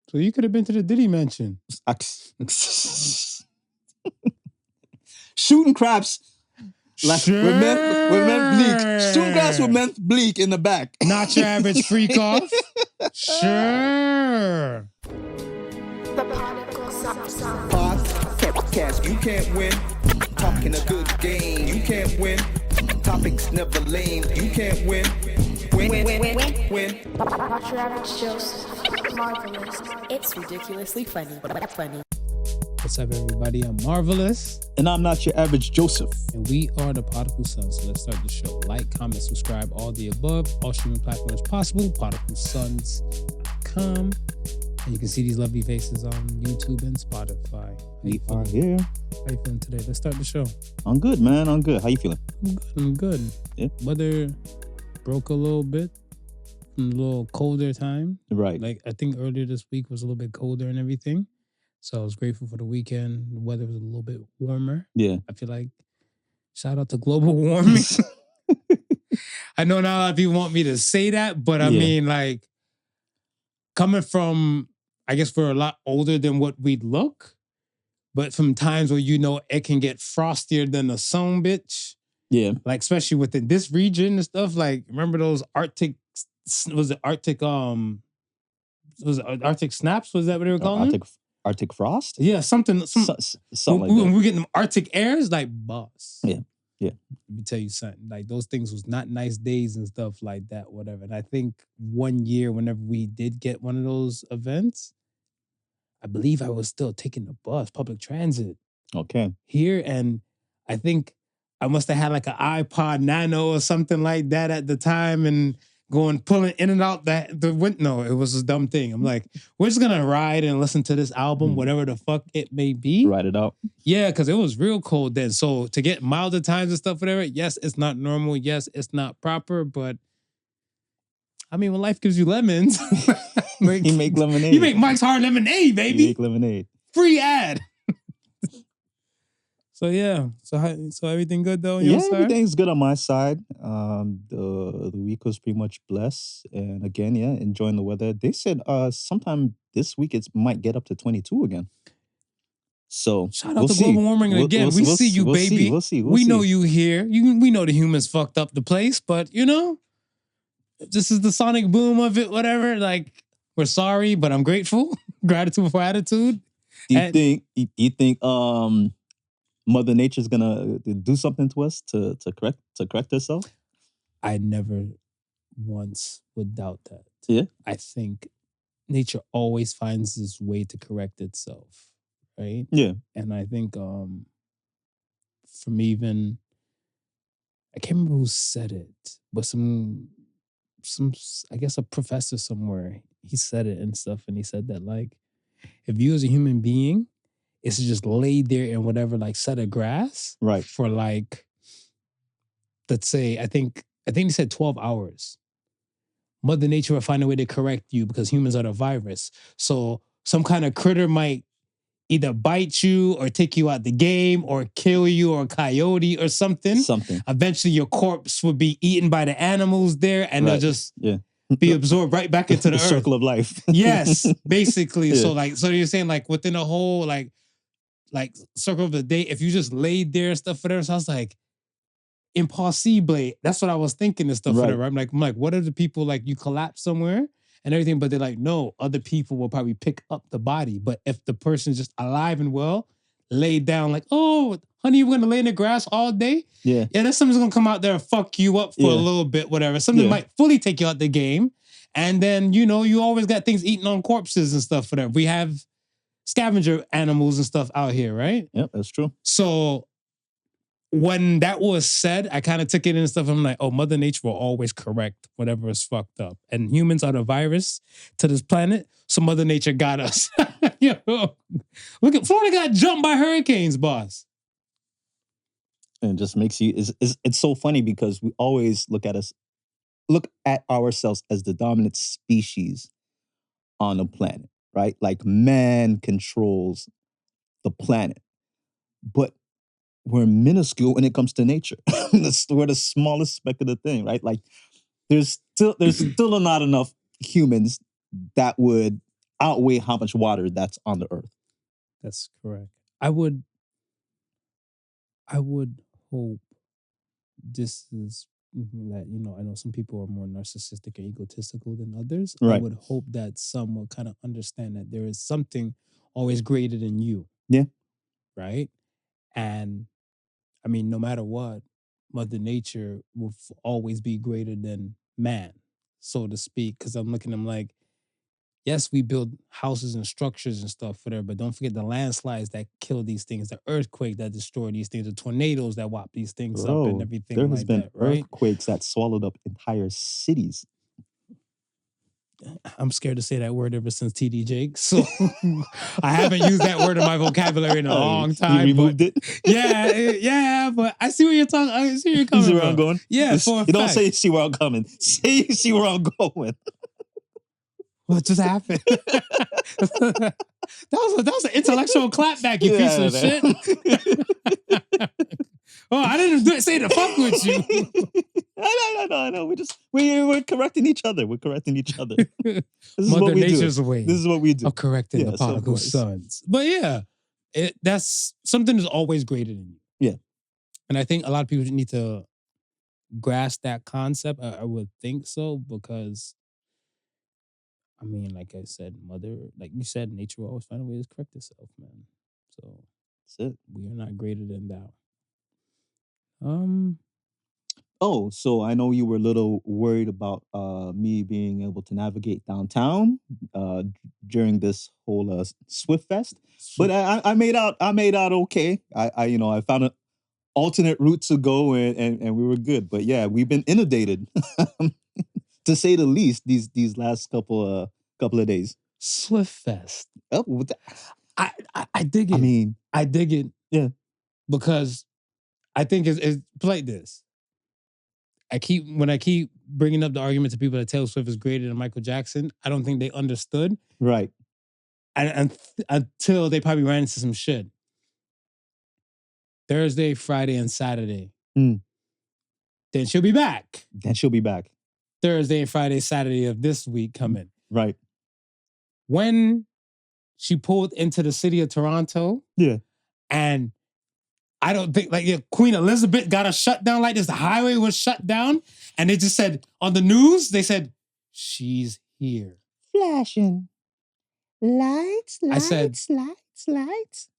So you could have been to the Diddy mansion. Shooting craps. Like sure. with men bleak. Shooting craps with men bleak in the back. Not your average freak off. Sure. The Podical sound. Podcast, you can't win. Talking a good game, you can't win. Topics never lame, you can't win. Win. Not your average Joseph. Marvelous. It's ridiculously funny. What's up, everybody? I'm Marvelous. And I'm not your average Joseph. And we are the Podical Sons. So let's start the show. Like, comment, subscribe, all the above. All streaming platforms possible. PodicalSons.com. And you can see these lovely faces on YouTube and Spotify. We are here. How you feeling today? Let's start the show. I'm good, man. I'm good. How you feeling? I'm good. Yeah. Weather broke a little bit from a little colder time. Right. Like, I think earlier this week was a little bit colder and everything. So I was grateful for the weekend. The weather was a little bit warmer. Yeah. I feel like, shout out to global warming. I know not a lot of people want me to say that, but I mean, like, coming from, I guess we're a lot older than what we look, but from times where, you know, it can get frostier than a son bitch. Yeah. Like, especially within this region and stuff. Like, remember those Arctic snaps? Was that what they were calling them? Arctic frost? Yeah, something Something like when that. we're getting them Arctic airs, like, boss. Yeah. Let me tell you something. Like, those things was not nice days and stuff like that, whatever. And I think one year, whenever we did get one of those events, I believe I was still taking the bus, public transit Okay. here. And I think I must have had like an iPod Nano or something like that at the time and pulling in and out the window. No, it was a dumb thing. I'm like, we're just going to ride and listen to this album, whatever the fuck it may be. Ride it out. Yeah, because it was real cold then. So to get milder times and stuff, whatever, yes, it's not normal. Yes, it's not proper. But I mean, when life gives you lemons, You make lemonade. you make Mike's Hard Lemonade, baby. You make lemonade. Free ad. So yeah, so everything good though on your side? Everything's good on my side. The week was pretty much blessed, and again, enjoying the weather. They said sometime this week it might get up to 22 again. So Shout out to global warming again. We see you, baby. We'll see. We know you here. We know the humans fucked up the place, but you know, this is the sonic boom of it. Whatever. Like, we're sorry, but I'm grateful. Gratitude for attitude. Do you think Mother Nature's gonna do something to us to correct herself? I never once would doubt that. Yeah. I think nature always finds this way to correct itself, right? Yeah. And I think from even, I can't remember who said it, but some I guess a professor somewhere, he said it and stuff, and he said that, like, if you as a human being is to just lay there in whatever, like, set of grass, Right, for like, let's say, I think he said 12 hours. Mother Nature will find a way to correct you because humans are the virus. So some kind of critter might either bite you or take you out the game or kill you, or a coyote or something. Eventually your corpse will be eaten by the animals there, and they'll just be absorbed right back into the earth. Circle of life. Yes, basically. Yeah. So you're saying, like, within a whole like circle of the day, if you just laid there and stuff, whatever. So I was like, impossible. That's what I was thinking and stuff, Right. whatever. I'm like, what are the people, like, you collapse somewhere and everything, but they're like, no, other people will probably pick up the body. But if the person's just alive and well, laid down, like, oh, honey, you're gonna lay in the grass all day? Yeah. Then something's gonna come out there and fuck you up for a little bit, whatever. Something might fully take you out the game. And then, you know, you always got things eating on corpses and stuff, whatever. We have scavenger animals and stuff out here, right? Yep, that's true. So when that was said, I kind of took it in and stuff. I'm like, oh, Mother Nature will always correct whatever is fucked up. And humans are the virus to this planet, so Mother Nature got us. You know, look at Florida got jumped by hurricanes, boss. And it just makes you, it's so funny because we always look at ourselves as the dominant species on the planet, right? Like, man controls the planet, but we're minuscule when it comes to nature. We're the smallest speck of the thing, right? Like, there's still not enough humans that would outweigh how much water that's on the earth. That's correct. I would hope this is that, you know, I know some people are more narcissistic and egotistical than others. I Right. would hope that some will kind of understand that there is something always greater than you. Yeah. Right. And I mean, no matter what, Mother Nature will always be greater than man, so to speak. Because I'm looking at them like, yes, we build houses and structures and stuff for there, but don't forget the landslides that kill these things, the earthquake that destroy these things, the tornadoes that whop these things up and Bro, everything there has like been that, right? earthquakes that swallowed up entire cities. I'm scared to say that word ever since TD Jake. So I haven't used that word in my vocabulary in a long time. You removed it? Yeah, but I see where you're talking. I see where you're You coming see where from. I'm going? Yeah, for a You don't fact. say you see where I'm coming. Say you see where I'm going. What just happened? that was an intellectual clapback, you piece of shit. Oh, I didn't say to fuck with you. No. We're correcting each other. We're correcting each other. This is Mother what we Nature's do. way. This is what we do. Of correcting the Yes, of prodigal course. sons. But yeah, that's something that's always greater than you. Yeah. And I think a lot of people need to grasp that concept. I would think so, because I mean, like I said, like you said, nature will always find a way to correct itself, man. So That's it. we are not greater than thou. Oh, so I know you were a little worried about me being able to navigate downtown during this whole Swift Fest, but I made out okay. I found an alternate route to go, and we were good. But yeah, we've been inundated, to say the least, these last couple of days. Swift Fest. Oh, I dig it. I mean, I dig it. Yeah. Because I think it's like this. When I keep bringing up the argument to people that Taylor Swift is greater than Michael Jackson, I don't think they understood. Right. And until they probably ran into some shit. Thursday, Friday, and Saturday. Mm. Then she'll be back. Thursday and Friday, Saturday of this week coming. Right. When she pulled into the city of Toronto. Yeah. And I don't think, Queen Elizabeth got a shutdown like this. The highway was shut down. And they just said, on the news, they said, she's here. Flashing. Lights. I said, lights.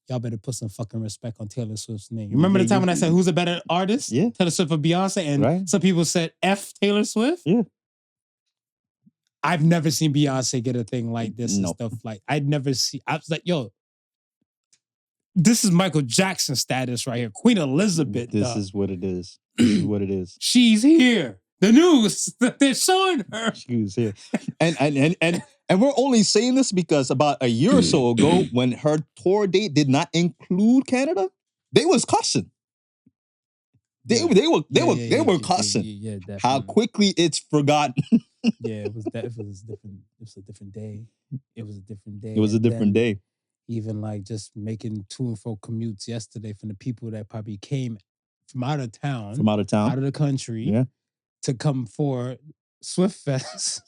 Y'all better put some fucking respect on Taylor Swift's name. You remember the time when I said, who's a better artist? Yeah. Taylor Swift or Beyonce? And some people said, F Taylor Swift? Yeah. I've never seen Beyonce get a thing like this and stuff like, I was like, yo, this is Michael Jackson status right here. Queen Elizabeth. This is what it is. This is what it is. She's here. The news that they're showing her. She's here. And we're only saying this because about a year or so ago, when her tour date did not include Canada, they was cussing. They were cussing. Yeah, how quickly it's forgotten. Yeah, it was different. It was a different day. It was a different day. It was a different day. Even like just making to and fro commutes yesterday from the people that probably came from out of town, out of the country, to come for Swift Fest.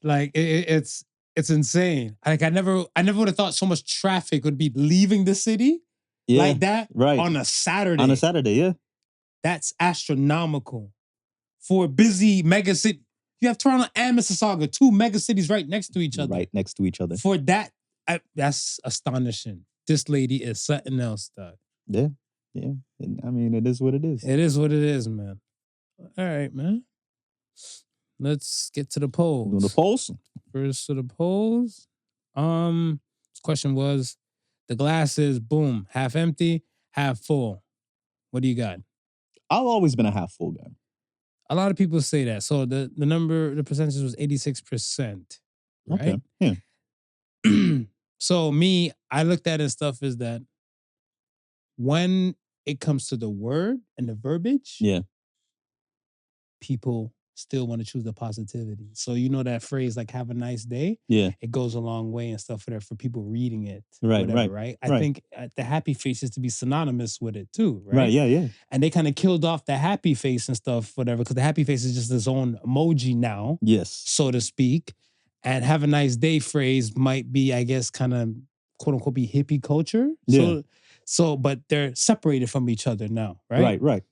Like it's insane. Like I never would have thought so much traffic would be leaving the city like that on a Saturday. On a Saturday, yeah. That's astronomical for a busy mega city. You have Toronto and Mississauga, two mega cities right next to each other. Right next to each other. For that, that's astonishing. This lady is something else, dog. Yeah. I mean, it is what it is. It is what it is, man. All right, man. Let's get to the polls. Do the polls? First to the polls. This question was, the glass is, boom, half empty, half full. What do you got? I've always been a half full guy. A lot of people say that. So the percentage was 86%. Right? Okay. Yeah. So me, I looked at it and stuff is that when it comes to the word and the verbiage, people still want to choose the positivity. So you know that phrase like "have a nice day." Yeah, it goes a long way and stuff for people reading it. Right. I think the happy face is to be synonymous with it too. Right. Right. Yeah. And they kind of killed off the happy face and stuff, whatever, because the happy face is just its own emoji now. Yes. So to speak. and have a nice day phrase might be, I guess, kind of quote unquote be hippie culture. Yeah. So, but they're separated from each other now, right? Right.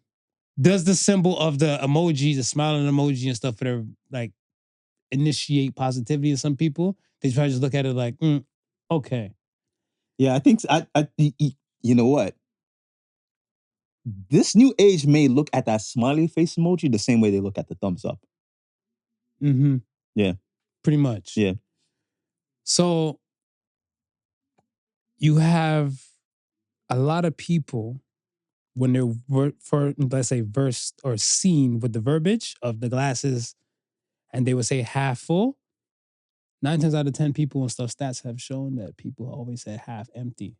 Does the symbol of the emoji, the smiling emoji and stuff, whatever, like initiate positivity in some people? They try to just look at it like, okay. Yeah, I think you know what? This new age may look at that smiley face emoji the same way they look at the thumbs up. Mm-hmm. Yeah. Pretty much. Yeah. So you have a lot of people when they're let's say versed or seen with the verbiage of the glasses, and they would say half full. 9 times out of 10 people and stuff, stats have shown that people always say half empty.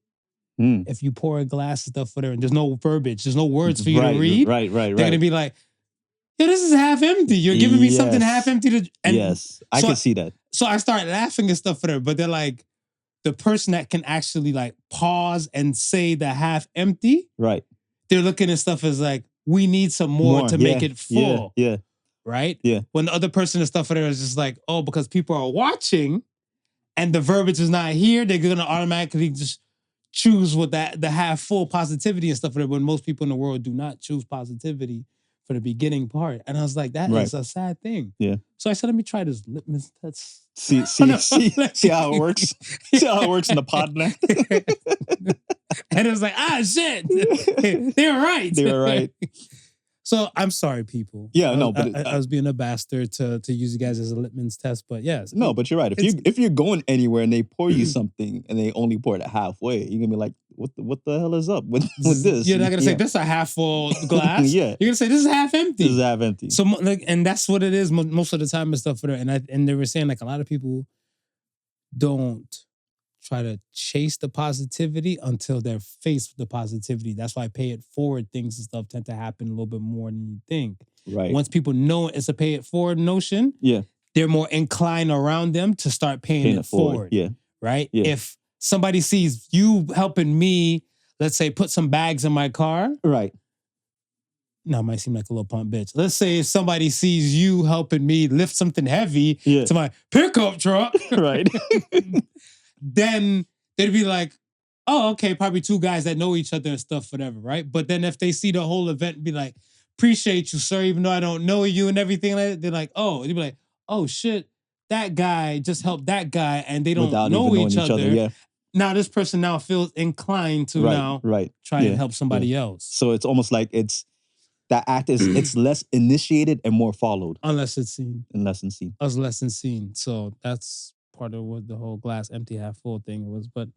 Mm. If you pour a glass and stuff, whatever, and there's no verbiage, there's no words for you to read. Right. They're gonna be like, "Yeah, this is half empty. You're giving me something half empty to." And yes, I can see that. So I start laughing and stuff for them, but they're like, the person that can actually like pause and say the half empty, right? They're looking at stuff as like, we need some more to make it full. Yeah. Right? Yeah. When the other person and stuff for there is just like, oh, because people are watching and the verbiage is not here, they're gonna automatically just choose with the half full positivity and stuff for there, when most people in the world do not choose positivity for the beginning part. And I was like, that is a sad thing. Yeah. So I said, let me try this litmus test. See how it works. See how it works in the pod now. And it was like, shit. They were right. They were right. So I'm sorry, people. Yeah, no, but I was being a bastard to use you guys as a litmus test, but yes. No, but you're right. If you're going anywhere and they pour you something and they only pour it halfway, you're gonna be like, what the hell is up with this? You're not gonna say this is a half full glass. Yeah, you're gonna say this is half empty. This is half empty. So like, and that's what it is most of the time and stuff. And they were saying like a lot of people don't try to chase the positivity until they're faced with the positivity. That's why pay it forward things and stuff tend to happen a little bit more than you think. Right. Once people know it's a pay it forward notion, they're more inclined around them to start paying it forward. Yeah. Right? Yeah. If somebody sees you helping me, let's say put some bags in my car. Right. No, it might seem like a little pump bitch. Let's say if somebody sees you helping me lift something heavy to my pickup truck. Right. Then they'd be like, oh, okay, probably two guys that know each other and stuff, whatever, right? But then if they see the whole event and be like, appreciate you, sir, even though I don't know you and everything like that, they're like, oh, they'd be like, oh shit, that guy just helped that guy and they don't know each other. Yeah. Now this person now feels inclined to try and help somebody else. So it's almost like that act is it's less initiated and more followed. Unless it's seen. Unless it's seen. Less than seen. So that's part of what the whole glass empty half full thing was. But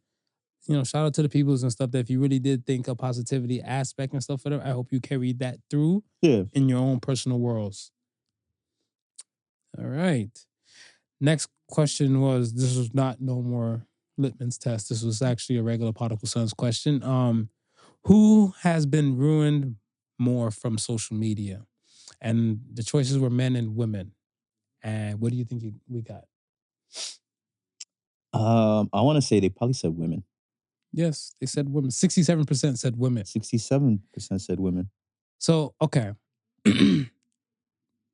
shout out to the peoples and stuff that if you really did think a positivity aspect and stuff, whatever, I hope you carried that through in your own personal worlds. All right. Next question was, this was not no more litmus test. This was actually a regular Podical Sons question. Who has been ruined more from social media? And the choices were men and women. And what do you think we got? I want to say they probably said women. Yes, they said women. 67% said women. 67% said women. So, okay.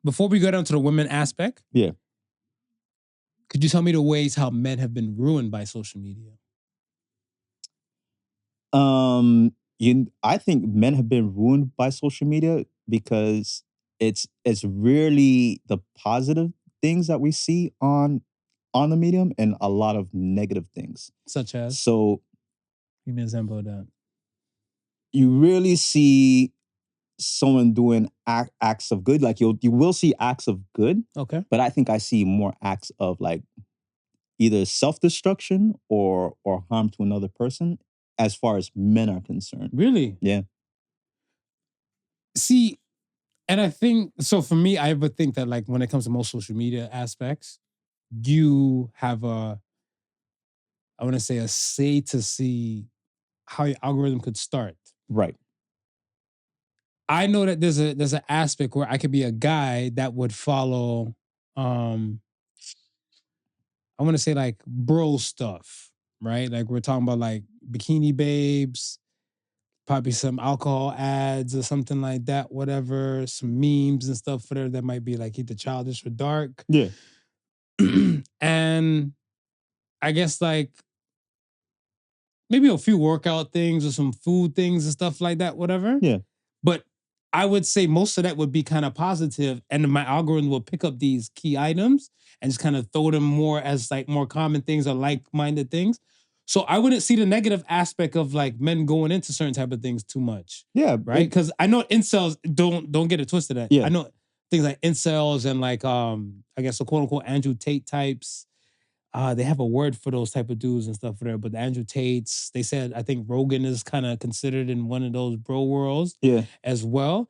Before we go down to the women aspect, could you tell me the ways how men have been ruined by social media? I think men have been ruined by social media because it's rarely the positive things that we see on the medium and a lot of negative things. Such as? So, give me an example of that. You really see someone doing acts of good. Like you will see acts of good. Okay. But I think I see more acts of like either self-destruction or harm to another person as far as men are concerned. Really? Yeah. See, and I think, so for me, I would think that like when it comes to most social media aspects, you have I want to say a say to see how your algorithm could start. Right. I know that there's an aspect where I could be a guy that would follow, I want to say like bro stuff, right? Like we're talking about like bikini babes, probably some alcohol ads or something like that, whatever, some memes and stuff for there that might be like either childish or dark. Yeah. and I guess like maybe a few workout things or some food things and stuff like that, whatever. Yeah. But I would say most of that would be kind of positive, and my algorithm will pick up these key items and just kind of throw them more as like more common things or like-minded things. So I wouldn't see the negative aspect of like men going into certain type of things too much, Yeah. right? Because I know incels don't get it twisted. Yeah. I know things like incels and like I guess the quote unquote Andrew Tate types. They have a word for those type of dudes and stuff there, but the Andrew Tates, they said, I think Rogan is kind of considered in one of those bro worlds Yeah. as well.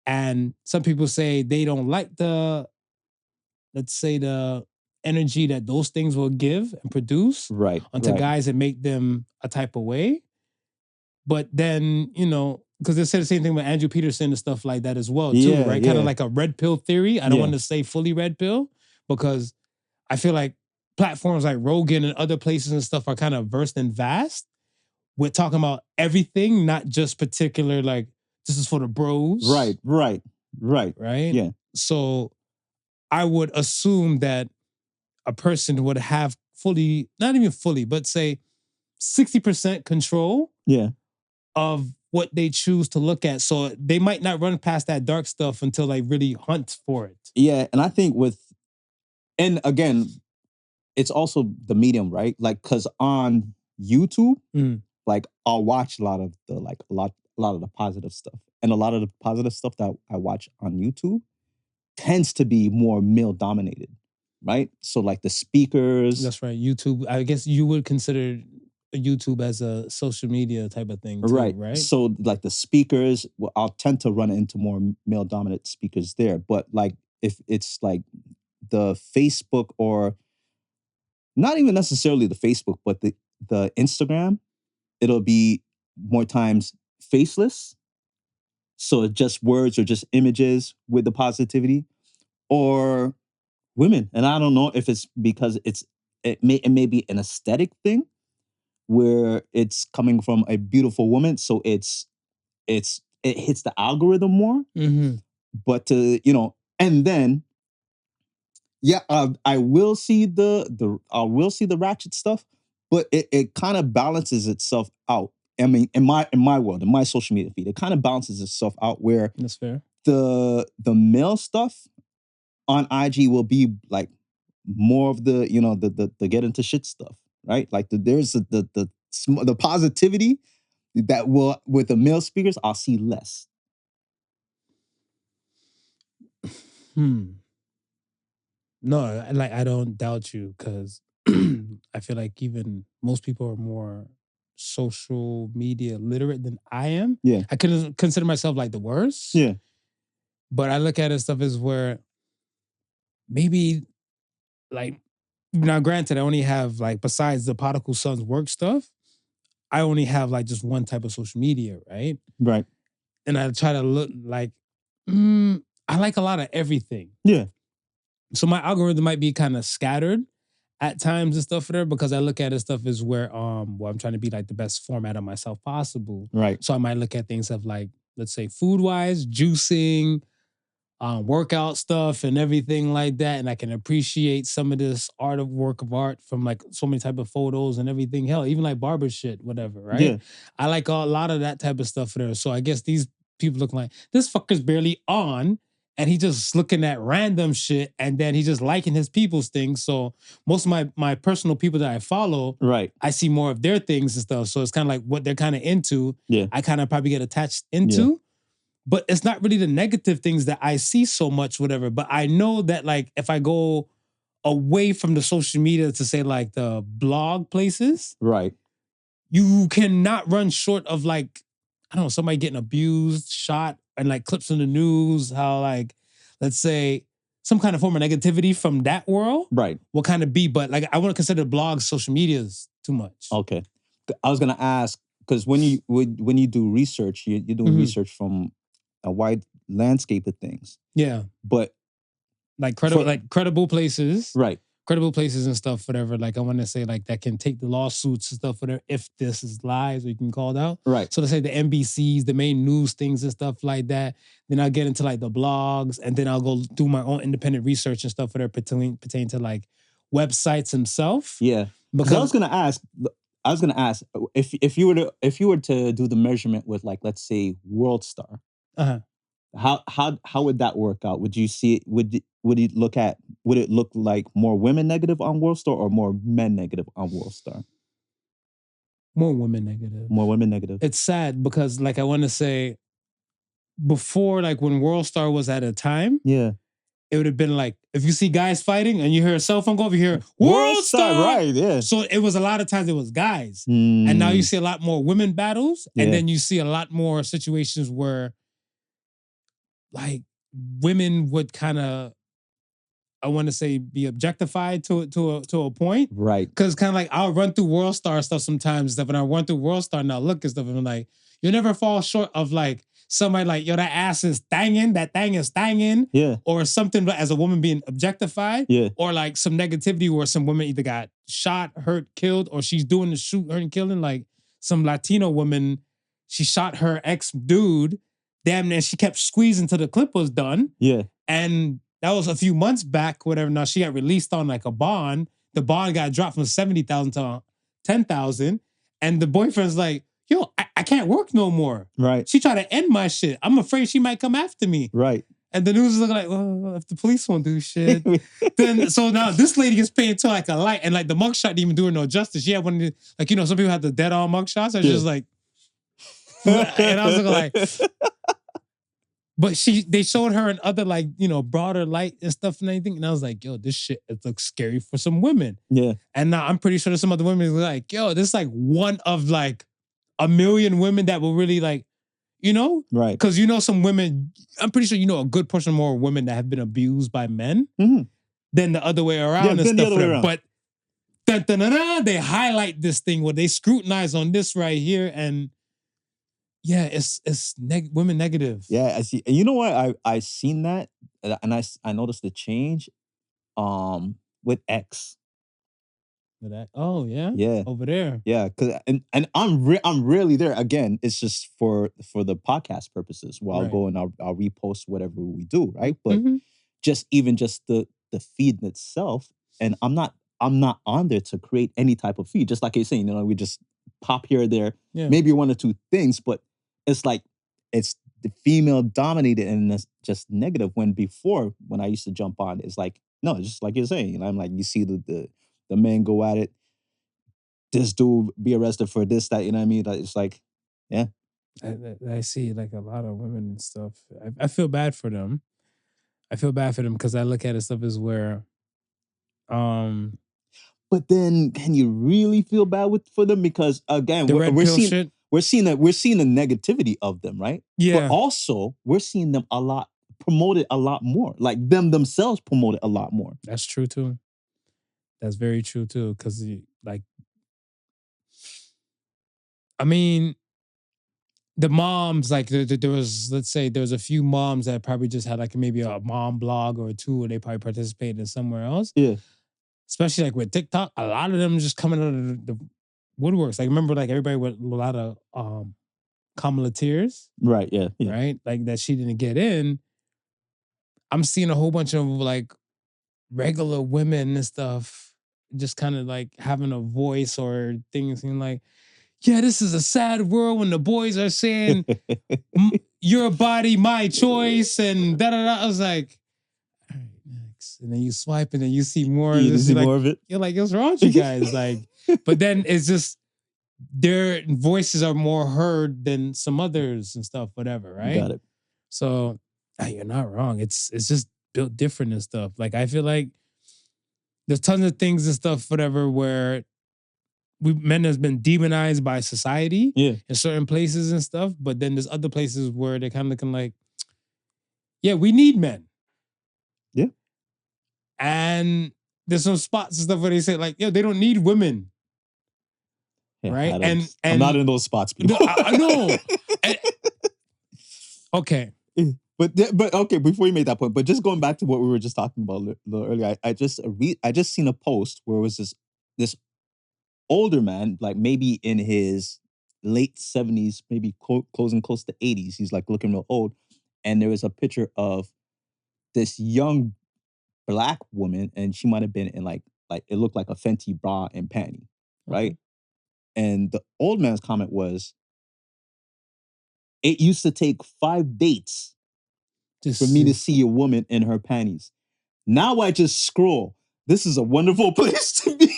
And some people say they don't like the, let's say, the energy that those things will give and produce Right. onto Right. guys and make them a type of way. But then, because they said the same thing with Andrew Peterson and stuff like that as well, too, Yeah, right? Kind yeah. of like a red pill theory. I don't Yeah. want to say fully red pill because I feel like platforms like Rogan and other places and stuff are kind of versed and vast. We're talking about everything, not just particular, like, this is for the bros. Right. Right? Yeah. So I would assume that a person would have fully, not even fully, but say 60% control Yeah. of what they choose to look at. So they might not run past that dark stuff until they really hunt for it. Yeah. And I think and again, it's also the medium, right? Like, cause on YouTube, like I'll watch a lot of the positive stuff. And a lot of the positive stuff that I watch on YouTube tends to be more male dominated, right? So like the speakers. That's right. YouTube, I guess you would consider YouTube as a social media type of thing too, right? So like the speakers, well, I'll tend to run into more male dominant speakers there. But like if it's like the Facebook or not even necessarily the Facebook, but the Instagram, it'll be more times faceless. So it's just words or just images with the positivity, or women. And I don't know if it's because it may be an aesthetic thing where it's coming from a beautiful woman, so it hits the algorithm more. But and then I will see the ratchet stuff, but it kind of balances itself out. I mean, in my world, in my social media feed, it kind of balances itself out where That's fair. the male stuff on IG will be like more of the the get into shit stuff, right? Like there's the positivity that will with the male speakers I'll see less. No, like I don't doubt you because I feel like even most people are more social media literate than I am. Yeah. I couldn't consider myself like the worst. Yeah. But I look at it stuff as where maybe like now granted, I only have like besides the Podical Son's work stuff, I only have like just one type of social media, right? Right. And I try to look like I like a lot of everything. Yeah. So my algorithm might be kind of scattered at times and stuff there because I look at it stuff as where I'm trying to be like the best format of myself possible. Right. So I might look at things of like, let's say food wise, juicing, workout stuff and everything like that. And I can appreciate some of this work of art from like so many type of photos and everything. Hell, even like barber shit, whatever, right? Yeah. I like a lot of that type of stuff there. So I guess these people looking like, this fucker's barely on and he just looking at random shit and then he just liking his people's things. So most of my personal people that I follow, Right. I see more of their things and stuff. So it's kind of like what they're kind of into. Yeah. I kind of probably get attached into. Yeah. But it's not really the negative things that I see so much, whatever. But I know that like if I go away from the social media to say like the blog places, Right. you cannot run short of like, I don't know, somebody getting abused, shot, and like clips in the news, how like, let's say some kind of form of negativity from that world. Right. Will kind of be, but like I wouldn't consider blogs social medias too much. Okay. I was gonna ask, because when you do research, you're doing research from a wide landscape of things. Yeah. But like credible places. Right. Credible places and stuff, whatever. Like I want to say like that can take the lawsuits and stuff, whatever, if this is lies or you can call it out. Right. So let's say the NBCs, the main news things and stuff like that. Then I'll get into like the blogs and then I'll go do my own independent research and stuff that are pertain to like websites himself. Yeah. Because I was gonna ask if you were to do the measurement with, like, let's say World Star, Uh-huh. how would that work out? Would you see it? Would it look like more women negative on World Star or more men negative on World Star? More women negative. More women negative. It's sad because, like, I want to say, before, like, when World Star was at a time, Yeah. it would have been like, if you see guys fighting and you hear a cell phone go over, you hear World Star, right? Yeah. So it was a lot of times it was guys, and now you see a lot more women battles, and Yeah. then you see a lot more situations where, like, women would kind of, I want to say, be objectified to a point. Right. Because kind of like I'll run through World Star stuff sometimes, stuff, and I run through World Star and I'll look and stuff, and I'm like, you'll never fall short of like somebody like, yo, that ass is thangin', that thing is thangin', Yeah. or something as a woman being objectified, Yeah. or like some negativity where some woman either got shot, hurt, killed, or she's doing the shoot, hurt, and killing. Like some Latino woman, she shot her ex dude, damn near she kept squeezing till the clip was done. Yeah. And that was a few months back, whatever. Now she got released on like a bond. The bond got dropped from 70,000 to 10,000. And the boyfriend's like, yo, I can't work no more. Right. She tried to end my shit. I'm afraid she might come after me. Right. And the news is looking like, well, if the police won't do shit, then so now this lady gets paid to like a light, and like the mugshot didn't even do her no justice. She had one of the, like, you know, some people have the dead on mugshots. I was just like, and I was looking like, but they showed her in other, like, you know, broader light and stuff and everything. And I was like, yo, this shit, it looks scary for some women. Yeah. And now I'm pretty sure there's some other women who are like, yo, this is like one of like a million women that will really like, you know? Right. Because you know some women, I'm pretty sure you know a good portion more women that have been abused by men Mhm. than the other way around. Yeah, and than the stuff other way for them. around. But they highlight this thing where they scrutinize on this right here, and yeah, it's women negative. Yeah, I see. And you know what? I seen that, and I noticed the change with X. With that. Oh yeah, Yeah. over there. Yeah, because and I'm really there. Again, it's just for the podcast purposes. Where I'll Right. go and I'll repost whatever we do, right? But Mhm. just the feed itself, and I'm not on there to create any type of feed. Just like you're saying, you know, we just pop here or there, Yeah. maybe one or two things, but it's like it's the female dominated and it's just negative. When before, when I used to jump on, it's like, no, it's just like you're saying, and I'm like, you see the men go at it. This dude be arrested for this, that, you know what I mean? Like, it's like, yeah. I see like a lot of women and stuff. I feel bad for them. I feel bad for them because I look at it stuff as where, But then, can you really feel bad for them? Because again, the red we're pill seeing shit. we're seeing the negativity of them, right? Yeah. But also, we're seeing them promoted a lot more. Like them themselves promoted a lot more. That's true too. That's very true too. Because like, I mean, the moms, like there was, let's say there was a few moms that probably just had like maybe a mom blog or two, where they probably participated in somewhere else. Yeah. Especially like with TikTok, a lot of them just coming out of the woodworks. Like remember, like everybody with a lot of Kamala tears, Right. Yeah. Yeah. right? Like that she didn't get in. I'm seeing a whole bunch of like regular women and stuff, just kind of like having a voice or things, and like, yeah, this is a sad world when the boys are saying your body, my choice, and da da da. I was like, all right, next. And then you swipe and then you see more. You see like, more of it. You're like, what's wrong with you guys? Like, but then it's just their voices are more heard than some others and stuff, whatever, right? Got it. So you're not wrong. It's just built different and stuff. Like I feel like there's tons of things and stuff, whatever, where men has been demonized by society in certain places and stuff, but then there's other places where they're kind of looking like, yeah, we need men. Yeah. And there's some spots and stuff where they say like, yo, they don't need women. Yeah, right? I'm And not in those spots, people. I know. Okay. But okay, before you made that point, but just going back to what we were just talking about a little earlier, I just seen a post where it was this older man, like maybe in his late 70s, maybe closing close to 80s. He's like looking real old. And there was a picture of this young Black woman, and she might have been in like like it looked like a Fenty bra and panty, right? Okay. And the old man's comment was, it used to take 5 dates for me to see a woman in her panties. Now I just scroll. This is a wonderful place to be.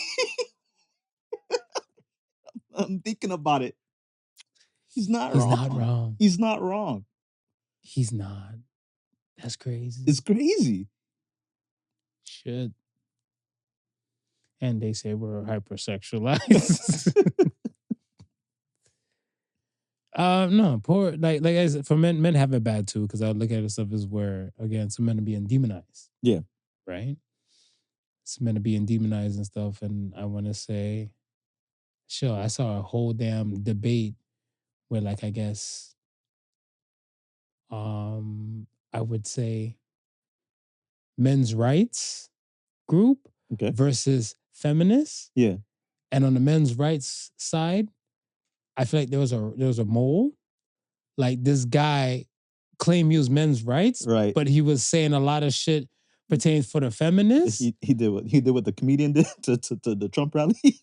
I'm thinking about it. He's not He's wrong. not wrong. He's not wrong. He's not. That's crazy. It's crazy. Shit. And they say we're hypersexualized. No, poor like I said, for men have it bad too, because I look at it stuff as where again some men are being demonized. Yeah. Right? Some men are being demonized and stuff. And I want to say, sure, I saw a whole damn debate where like I guess I would say men's rights group Okay. versus feminists. Yeah. And on the men's rights side, I feel like there was a mole. Like this guy claimed he was men's rights, Right. but he was saying a lot of shit pertains for the feminists. He did what the comedian did to the Trump rally.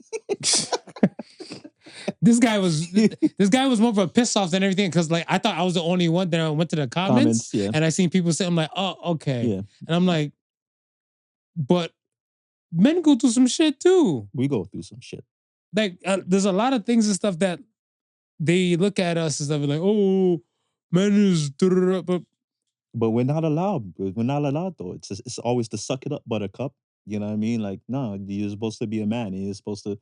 This guy was more of a piss off than everything, because like I thought I was the only one that I went to the comments, yeah. and I seen people say, I'm like, oh, okay. Yeah. And I'm like, but men go through some shit too. We go through some shit. Like there's a lot of things and stuff that they look at us and stuff like, oh, men is, but we're not allowed. We're not allowed though. It's always to suck it up, buttercup. You know what I mean? Like, no, you're supposed to be a man. You're supposed to.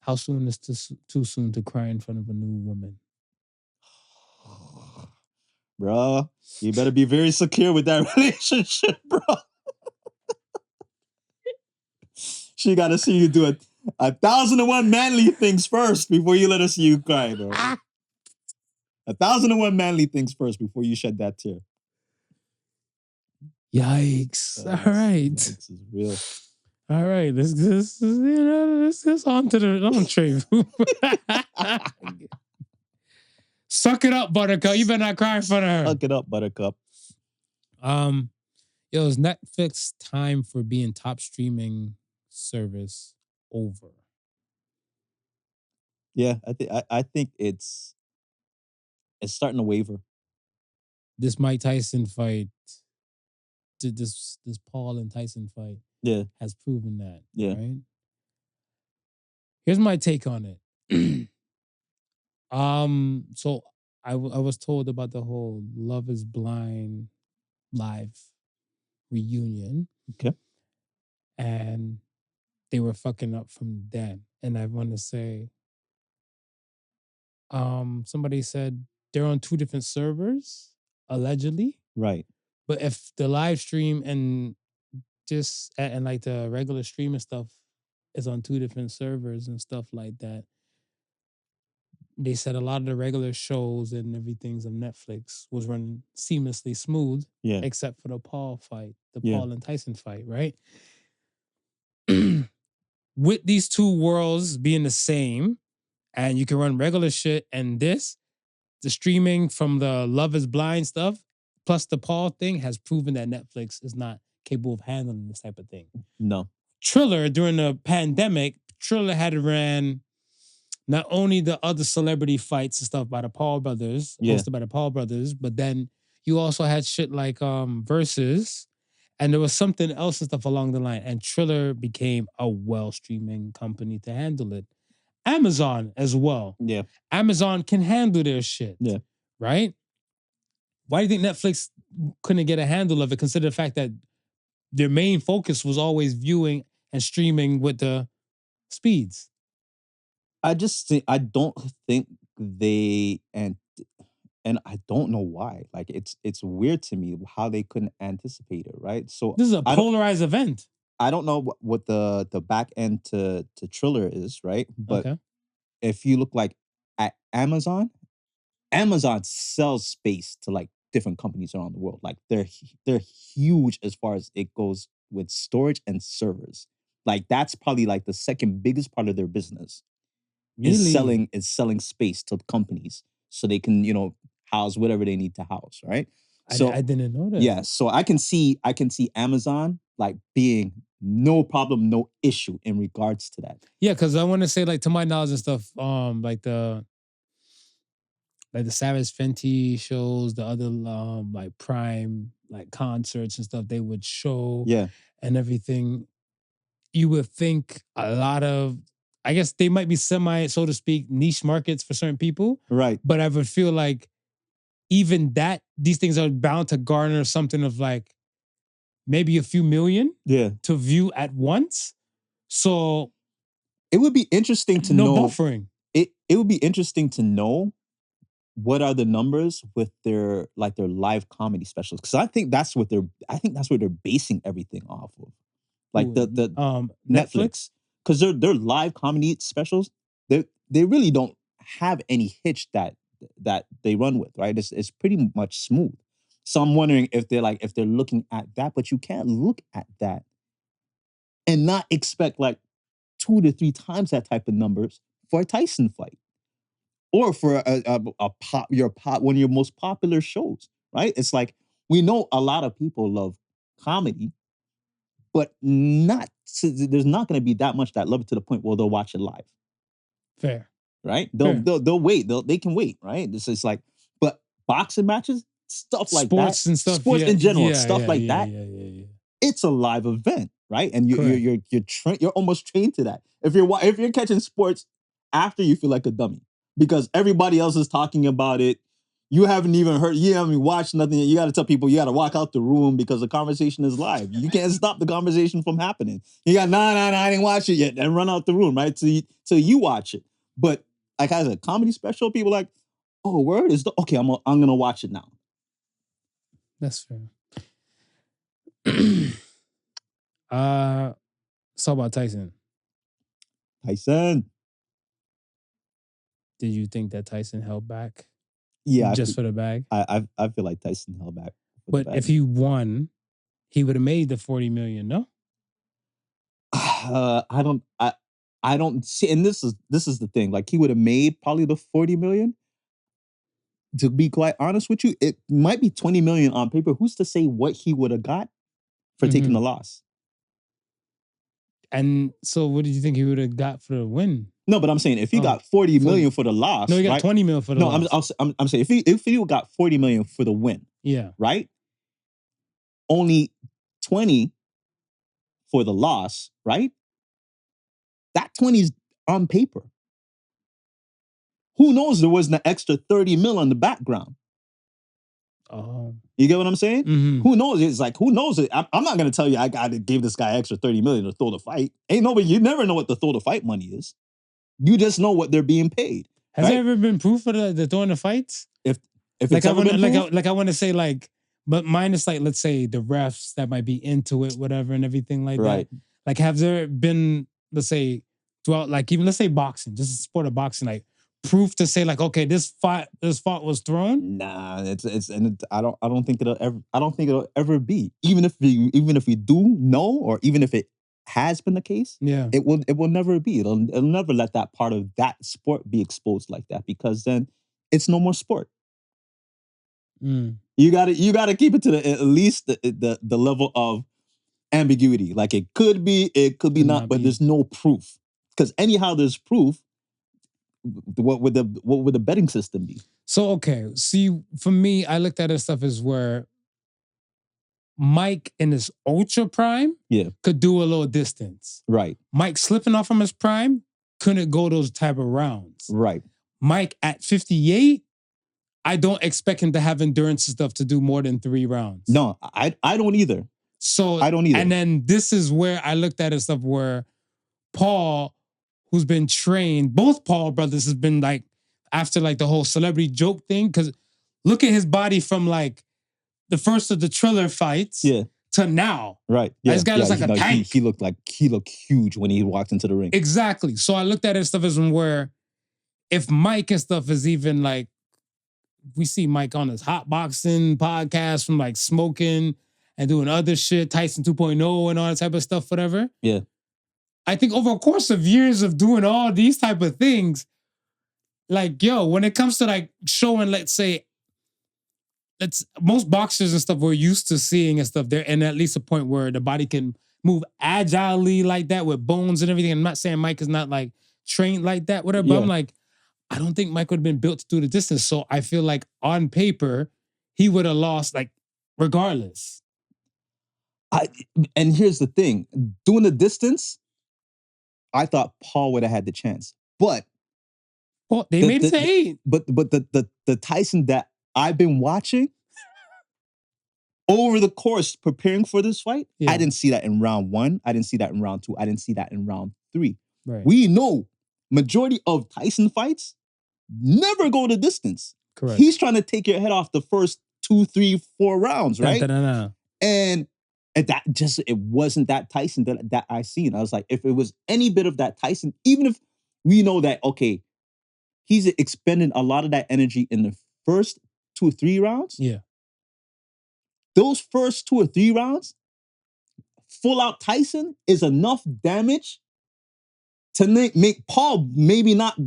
How soon is too soon to cry in front of a new woman? Bro, you better be very secure with that relationship, bro. She got to see you do 1,001 manly things first before you let her see you cry, bro. 1,001 manly things first before you shed that tear. Yikes! All right, this is real. All right, this is on to the trade. Suck it up, Buttercup. You better not cry in front of her. Suck it up, Buttercup. Is Netflix time for being top streaming service over? Yeah, I think it's starting to waver. This Mike Tyson fight, this Paul and Tyson fight, yeah, has proven that. Yeah. Right. Here's my take on it. So I was told about the whole Love is Blind live reunion. Okay. And they were fucking up from then. And I want to say, somebody said they're on 2 different servers, allegedly. Right. But if the live stream and like the regular streaming stuff is on 2 different servers and stuff like that, they said a lot of the regular shows and everything's on Netflix was running seamlessly smooth, Yeah. except for the Paul fight, the Yeah. Paul and Tyson fight, right? With these 2 worlds being the same, and you can run regular shit and the streaming from the Love is Blind stuff, plus the Paul thing, has proven that Netflix is not capable of handling this type of thing. No. Triller, during the pandemic, Triller had ran not only the other celebrity fights and stuff by the Paul brothers, hosted by the Paul brothers, but then you also had shit like Versus, and there was something else and stuff along the line. And Triller became a streaming company to handle it. Amazon as well. Yeah. Amazon can handle their shit. Yeah. Right? Why do you think Netflix couldn't get a handle of it, consider the fact that their main focus was always viewing and streaming with the speeds? I don't think they, and I don't know why. Like it's weird to me how they couldn't anticipate it, right? So this is a polarized event. I don't know what the back end to Triller is, right? But Okay. if you look like at Amazon sells space to like different companies around the world. Like they're huge as far as it goes with storage and servers. Like that's probably like the second biggest part of their business. Really? Is selling space to companies so they can, house whatever they need to house, right? So I didn't know that. yeah, so I can see Amazon like being no problem, no issue in regards to that. Yeah, because I want to say, like, to my knowledge and stuff, like the Savage Fenty shows, the other like Prime like concerts and stuff they would show Yeah. and everything. You would think a lot of, I guess they might be semi, so to speak, niche markets for certain people, Right. but I would feel like even that these things are bound to garner something of like maybe a few million Yeah. to view at once. So It would be interesting to no know. buffering. It would be interesting to know what are the numbers with their live comedy specials, because I think that's what they're basing everything off of, like Ooh, the Netflix. Netflix, because their live comedy specials, they really don't have any hitch that they run with, right? It's pretty much smooth. So I'm wondering if they're looking at that, but you can't look at that and not expect like 2 to 3 times that type of numbers for a Tyson fight or for one of your most popular shows, right? It's like we know a lot of people love comedy, but there's not going to be that much that love it to the point where they'll watch it live. Fair. Right? Fair. They'll wait. They can wait, right? This is like, but boxing matches, stuff like Sports that, and stuff. sports yeah, in general, yeah, stuff yeah, like yeah, that. Yeah. It's a live event, right? And Correct. you're almost trained to that. If you're catching sports after, you feel like a dummy because everybody else is talking about it. You haven't watched nothing. You got to tell people you got to walk out the room because the conversation is live. You can't stop the conversation from happening. You got no, I didn't watch it yet, and run out the room, right? So you watch it. But like as a comedy special, people are like, oh, word is okay. I'm gonna watch it now. That's fair. Let's talk about Tyson. Tyson. Did you think that Tyson held back? Yeah, just for the bag. I feel like Tyson held back. But if he won, he would have made the 40 million. No, I don't see. And this is the thing. Like he would have made probably the 40 million. To be quite honest with you, it might be 20 million on paper. Who's to say what he would have got for taking the loss? And so, what did you think he would have got for the win? No, but I'm saying if he got 40 million for the loss, no, he got right? 20 million for the loss. I'm saying if he got 40 million for the win, yeah, right? Only 20 for the loss, right? That 20 is on paper. Who knows? There was an extra 30 mil on the background. Oh, you get what I'm saying? Mm-hmm. Who knows? It's like, who knows it? I'm not going to tell you I got to give this guy extra 30 million to throw the fight. Ain't nobody, you never know what the throw the fight money is. You just know what they're being paid. Has there ever been proof for the throwing the fights? If like it's ever been proof? I want to say like, but minus like, let's say the refs that might be into it, whatever, and everything like that. Like, have there been, let's say, throughout, like even let's say boxing, just a sport of boxing, like proof to say like, okay, this fight was thrown? Nah, I don't think it'll ever be. Even if we do know, or even if it has been the case, yeah, it will never be. It'll never let that part of that sport be exposed like that, because then it's no more sport. You gotta keep it to at least the level of ambiguity. Like it could be not, but there's no proof. Because anyhow, there's proof. What would the betting system be? So okay, see, for me, I looked at this stuff as where Mike in his ultra prime could do a little distance. Right. Mike slipping off from his prime couldn't go those type of rounds. Right. Mike at 58, I don't expect him to have endurance stuff to do more than 3 rounds. No, I don't either. So I don't either. And then this is where I looked at it stuff where Paul, who's been trained, both Paul brothers has been like, after like the whole celebrity joke thing, because look at his body from like the first of the Triller fights to now. Right. Yeah. This guy looks like a tank. He looked huge when he walked into the ring. Exactly. So I looked at it stuff as where if Mike and stuff is even like, we see Mike on his hot boxing podcast from like smoking and doing other shit, Tyson 2.0 and all that type of stuff, whatever. Yeah. I think over a course of years of doing all these type of things, like, yo, when it comes to like showing, let's say, most boxers and stuff we're used to seeing and stuff. They're in at least a point where the body can move agilely like that with bones and everything. I'm not saying Mike is not like trained like that, whatever. But Yeah. I'm like, I don't think Mike would have been built to do the distance. So I feel like on paper, he would have lost like regardless. And here's the thing: doing the distance, I thought Paul would have had the chance, but Well, they made it to 8. But the Tyson that I've been watching over the course preparing for this fight, Yeah. I didn't see that in round 1. I didn't see that in round 2. I didn't see that in round 3. Right. We know majority of Tyson fights never go the distance. Correct. He's trying to take your head off the first 2, 3, 4 rounds, right? Da-da-da-da. And that just, it wasn't that Tyson that I seen. I was like, if it was any bit of that Tyson, even if we know that, okay, he's expending a lot of that energy in the first 2 or 3 rounds. Yeah. Those first 2 or 3 rounds, full out Tyson is enough damage to make Paul maybe not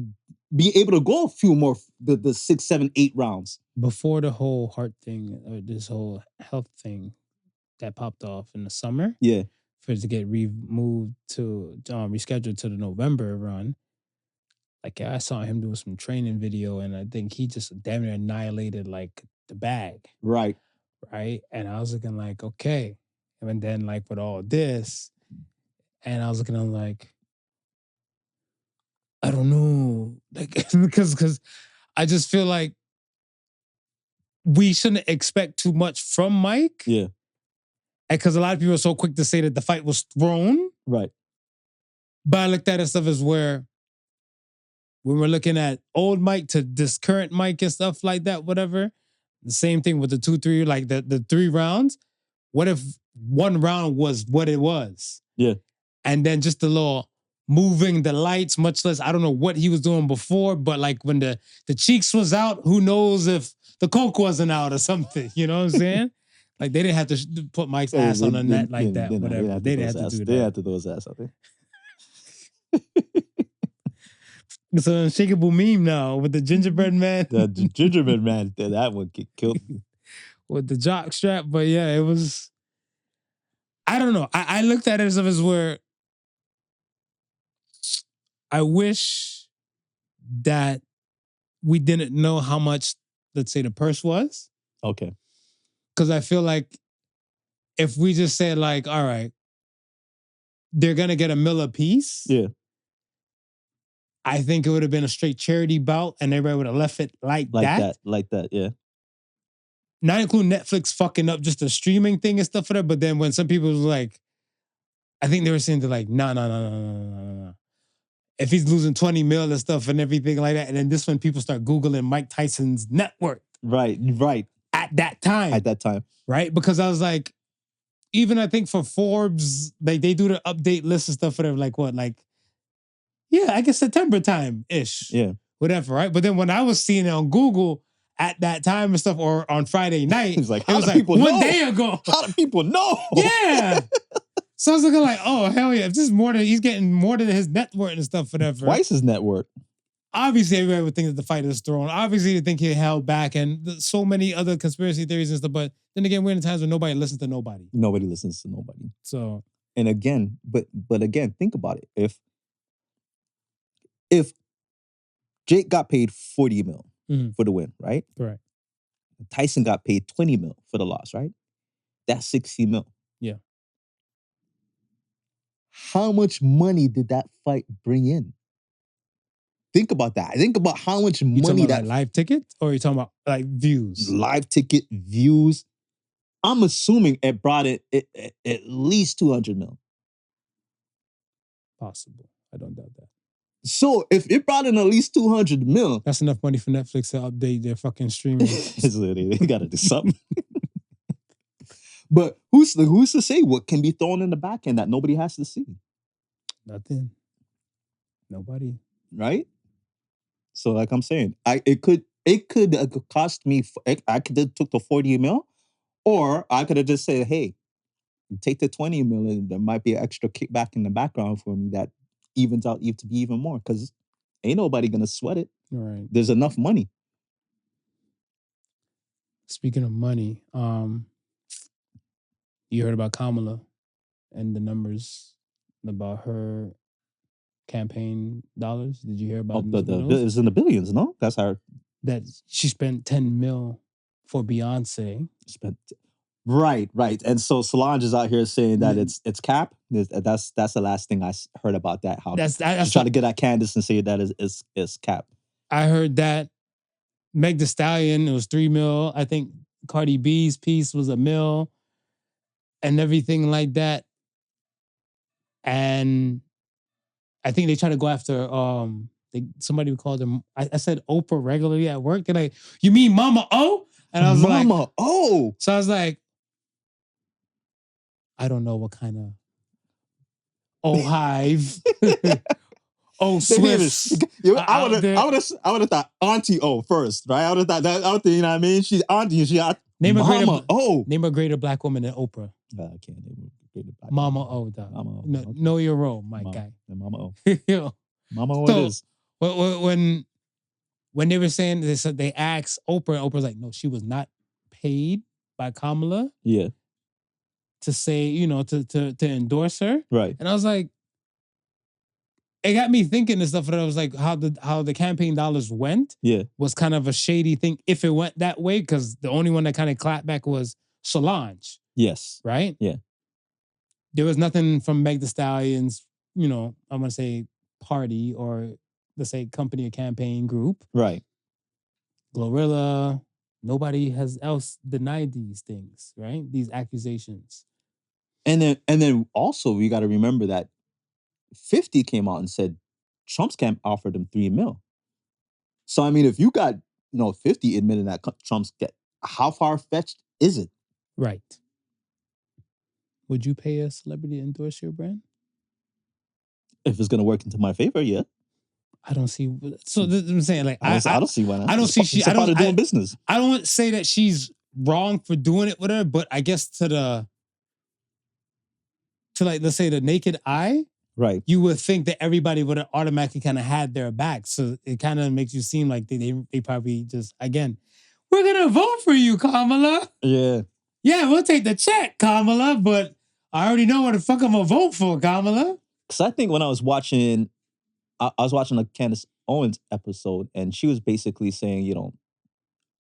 be able to go a few more, the 6, 7, 8 rounds. Before the whole heart thing or this whole health thing that popped off in the summer, Yeah. for it to get removed to rescheduled to the November run. Like I saw him doing some training video, and I think he just damn near annihilated like the bag, Right. right? And I was looking like, okay, and then like with all this, and I was looking, I'm like, I don't know, like because I just feel like we shouldn't expect too much from Mike. Yeah. Because a lot of people are so quick to say that the fight was thrown. Right. But I looked at it stuff as where when we're looking at old Mike to this current Mike and stuff like that, whatever, the same thing with the 2, 3, like the 3 rounds. What if one round was what it was? Yeah. And then just a little moving the lights, much less, I don't know what he was doing before, but like when the cheeks was out, who knows if the coke wasn't out or something, you know what I'm saying? Like they didn't have to put Mike's ass on the net like that, whatever. They didn't have to do that. They had to throw his ass out there. It's an unshakable meme now with the gingerbread man. The gingerbread man, that one get killed. With the jock strap. But yeah, it was, I don't know. I looked at it as where I wish that we didn't know how much, let's say, the purse was. Okay. Because I feel like if we just said like, all right, they're going to get $1 million a piece. Yeah. I think it would have been a straight charity bout and everybody would have left it like that. Like that, yeah. Not including Netflix fucking up just the streaming thing and stuff for that. But then when some people was like, I think they were saying they're like, no. If he's losing 20 mil and stuff and everything like that. And then this when people start Googling Mike Tyson's net worth. Right. At that time. Right? Because I was like, even I think for Forbes, like they do the update list and stuff for them, like what? Like, yeah, I guess September time-ish. Yeah. Whatever, right? But then when I was seeing it on Google at that time and stuff, or on Friday night, It was like, people one day ago. How do people know? Yeah. So I was looking like, oh, hell yeah. If this is more than, he's getting more than his net worth and stuff, whatever. Twice his net worth. Obviously, everybody would think that the fight is thrown. Obviously, they think he held back and so many other conspiracy theories and stuff. But then again, we're in times when nobody listens to nobody. Nobody listens to nobody. So, and again, but again, think about it. If Jake got paid 40 mil for the win, right? Correct. Tyson got paid 20 mil for the loss, right? That's 60 mil. Yeah. How much money did that fight bring in? Think about that. Think about how much money talking about that like live ticket, or are you talking about like views? Live ticket, views. I'm assuming it brought it at least 200 mil. Possible. I don't doubt that. So if it brought in at least 200 mil, that's enough money for Netflix to update their fucking streaming. They got to do something. But who's to say what can be thrown in the back end that nobody has to see? Nothing. Nobody. Right? So like I'm saying, it could cost me. I could have took the 40 mil, or I could have just said, hey, take the 20 mil, and there might be an extra kickback in the background for me that evens out to be even more, because ain't nobody gonna sweat it. Right. There's enough money. Speaking of money, you heard about Kamala and the numbers about her campaign dollars? Did you hear about Oh, it in the news? it's in the billions, no? That's how That she spent 10 mil for Beyonce. spent. Right. And so Solange is out here saying that it's cap. That's the last thing I heard about that. How That's she tried to get at Candace and say that is cap. I heard that Meg Thee Stallion, it was 3 mil. I think Cardi B's piece was 1 mil and everything like that. And I think they try to go after somebody called them. I said Oprah regularly at work. They're like, "You mean Mama O?" And I was like, Mama O. So I was like, I don't know what kind of Hive, Swifts. I would have thought Auntie O first, right? I would have thought that. I would think, you know what I mean? She's Auntie. Name Mama O. Name a greater black woman than Oprah. I can't name a greater black Mama woman. O, dog. Mama O. No, know your role, my guy. Mama O. Yo. Mama O. So, It is. When they were saying this, they asked Oprah, and Oprah's like, no, she was not paid by Kamala. Yeah. To say, to endorse her. Right. And I was like, it got me thinking and stuff. And I was like, how the campaign dollars went was kind of a shady thing if it went that way, because the only one that kind of clapped back was Solange. Yes. Right? Yeah. There was nothing from Meg Thee Stallion's, I'm going to say party or let's say company or campaign group. Right. Glorilla. Nobody has else denied these things, right? These accusations. And then also we got to remember that 50 came out and said Trump's camp offered him 3 mil. So I mean, if you got 50 admitting that Trump's get, how far fetched is it? Right. Would you pay a celebrity to endorse your brand? If it's gonna work into my favor, yeah. I don't see. So I'm saying, like, I don't see why not. I don't see. It's a part of doing business. I don't say that she's wrong for doing it with her, but I guess to let's say the naked eye, right? You would think that everybody would have automatically kind of had their back. So it kind of makes you seem like they probably just, again, we're gonna vote for you, Kamala. Yeah, we'll take the check, Kamala. But I already know what the fuck I'm gonna vote for, Kamala. Because I think when I was watching a Candace Owens episode, and she was basically saying,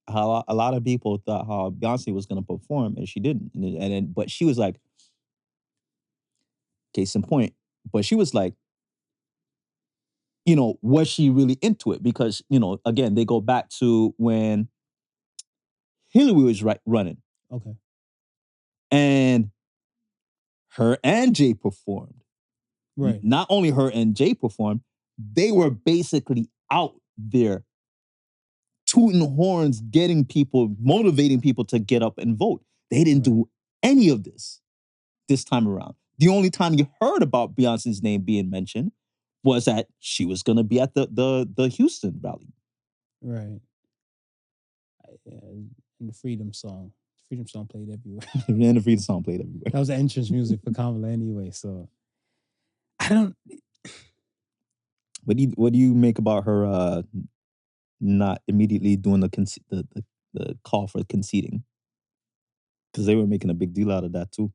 how a lot of people thought how Beyonce was going to perform, and she didn't. But she was like, case in point. But she was like, was she really into it? Because again, they go back to when Hillary was running. Okay. And her and Jay performed. Right. Not only her and Jay performed, they were basically out there tooting horns, motivating people to get up and vote. They didn't do any of this time around. The only time you heard about Beyonce's name being mentioned was that she was going to be at the Houston rally. Right. And the Freedom Song. Freedom Song played everywhere. And the Freedom Song played everywhere. That was the entrance music for Kamala anyway, so I don't... What do you make about her not immediately doing the call for conceding? Because they were making a big deal out of that too.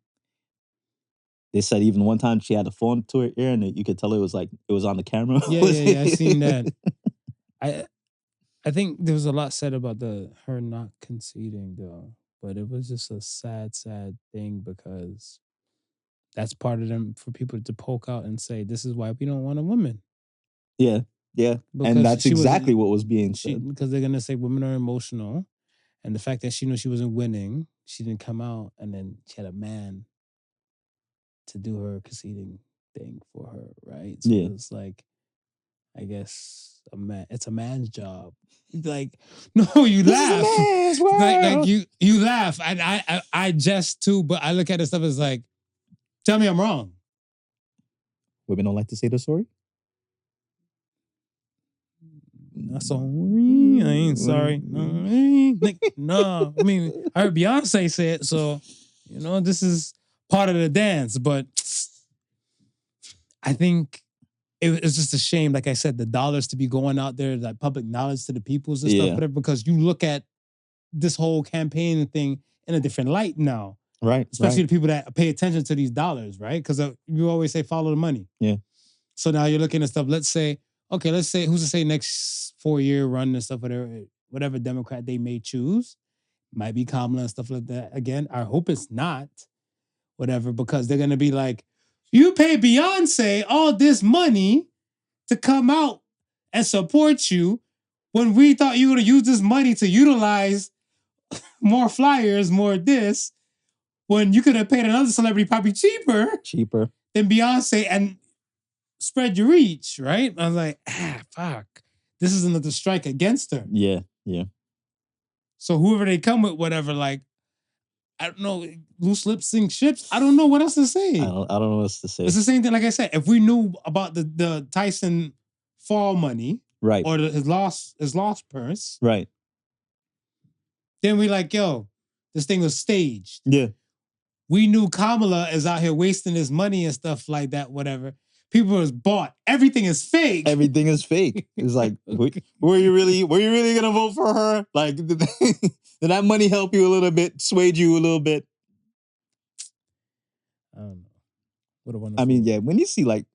They said even one time she had a phone to her ear and you could tell it was on the camera. Yeah, I seen that. I think there was a lot said about her not conceding though, but it was just a sad thing because that's part of them for people to poke out and say, this is why we don't want a woman. Yeah. Because and that's exactly what was being said. Because they're going to say women are emotional. And the fact that she knew she wasn't winning, she didn't come out, and then she had a man to do her conceding thing for her, right? So it's like, I guess it's a man's job. Like, no, you laugh. Like you laugh. And I jest too, but I look at this stuff as like, tell me I'm wrong. Women don't like to say the story? I'm sorry. I ain't sorry. No. I mean, I heard Beyonce say it, so this is part of the dance. But I think it's just a shame, like I said, the dollars to be going out there, like public knowledge to the peoples and stuff, whatever, because you look at this whole campaign thing in a different light now, Right. especially right. the people that pay attention to these dollars, right? Because you always say follow the money. Yeah. So now you're looking at stuff. Let's say who's to say next 4-year run and stuff, whatever Democrat they may choose, might be Kamala and stuff like that. Again, I hope it's not, whatever, because they're gonna be like, you pay Beyonce all this money to come out and support you when we thought you were gonna use this money to utilize more flyers, more this, when you could have paid another celebrity probably cheaper Cheaper. than Beyonce and spread your reach, right? I was like, fuck. This is another strike against her. Yeah. Yeah. So whoever they come with, whatever, like, I don't know, loose lips sink ships. I don't know what else to say. I don't know what else to say. It's the same thing, like I said, if we knew about the Tyson fall money, Right. or his lost purse, Right. then we like, yo, this thing was staged. Yeah. We knew Kamala is out here wasting his money and stuff like that, whatever. People was bought. Everything is fake. Everything is fake. It's like, were you really gonna vote for her? Like, did that money help you a little bit, swayed you a little bit? I don't know. What a wonderful. I mean, yeah, when you see like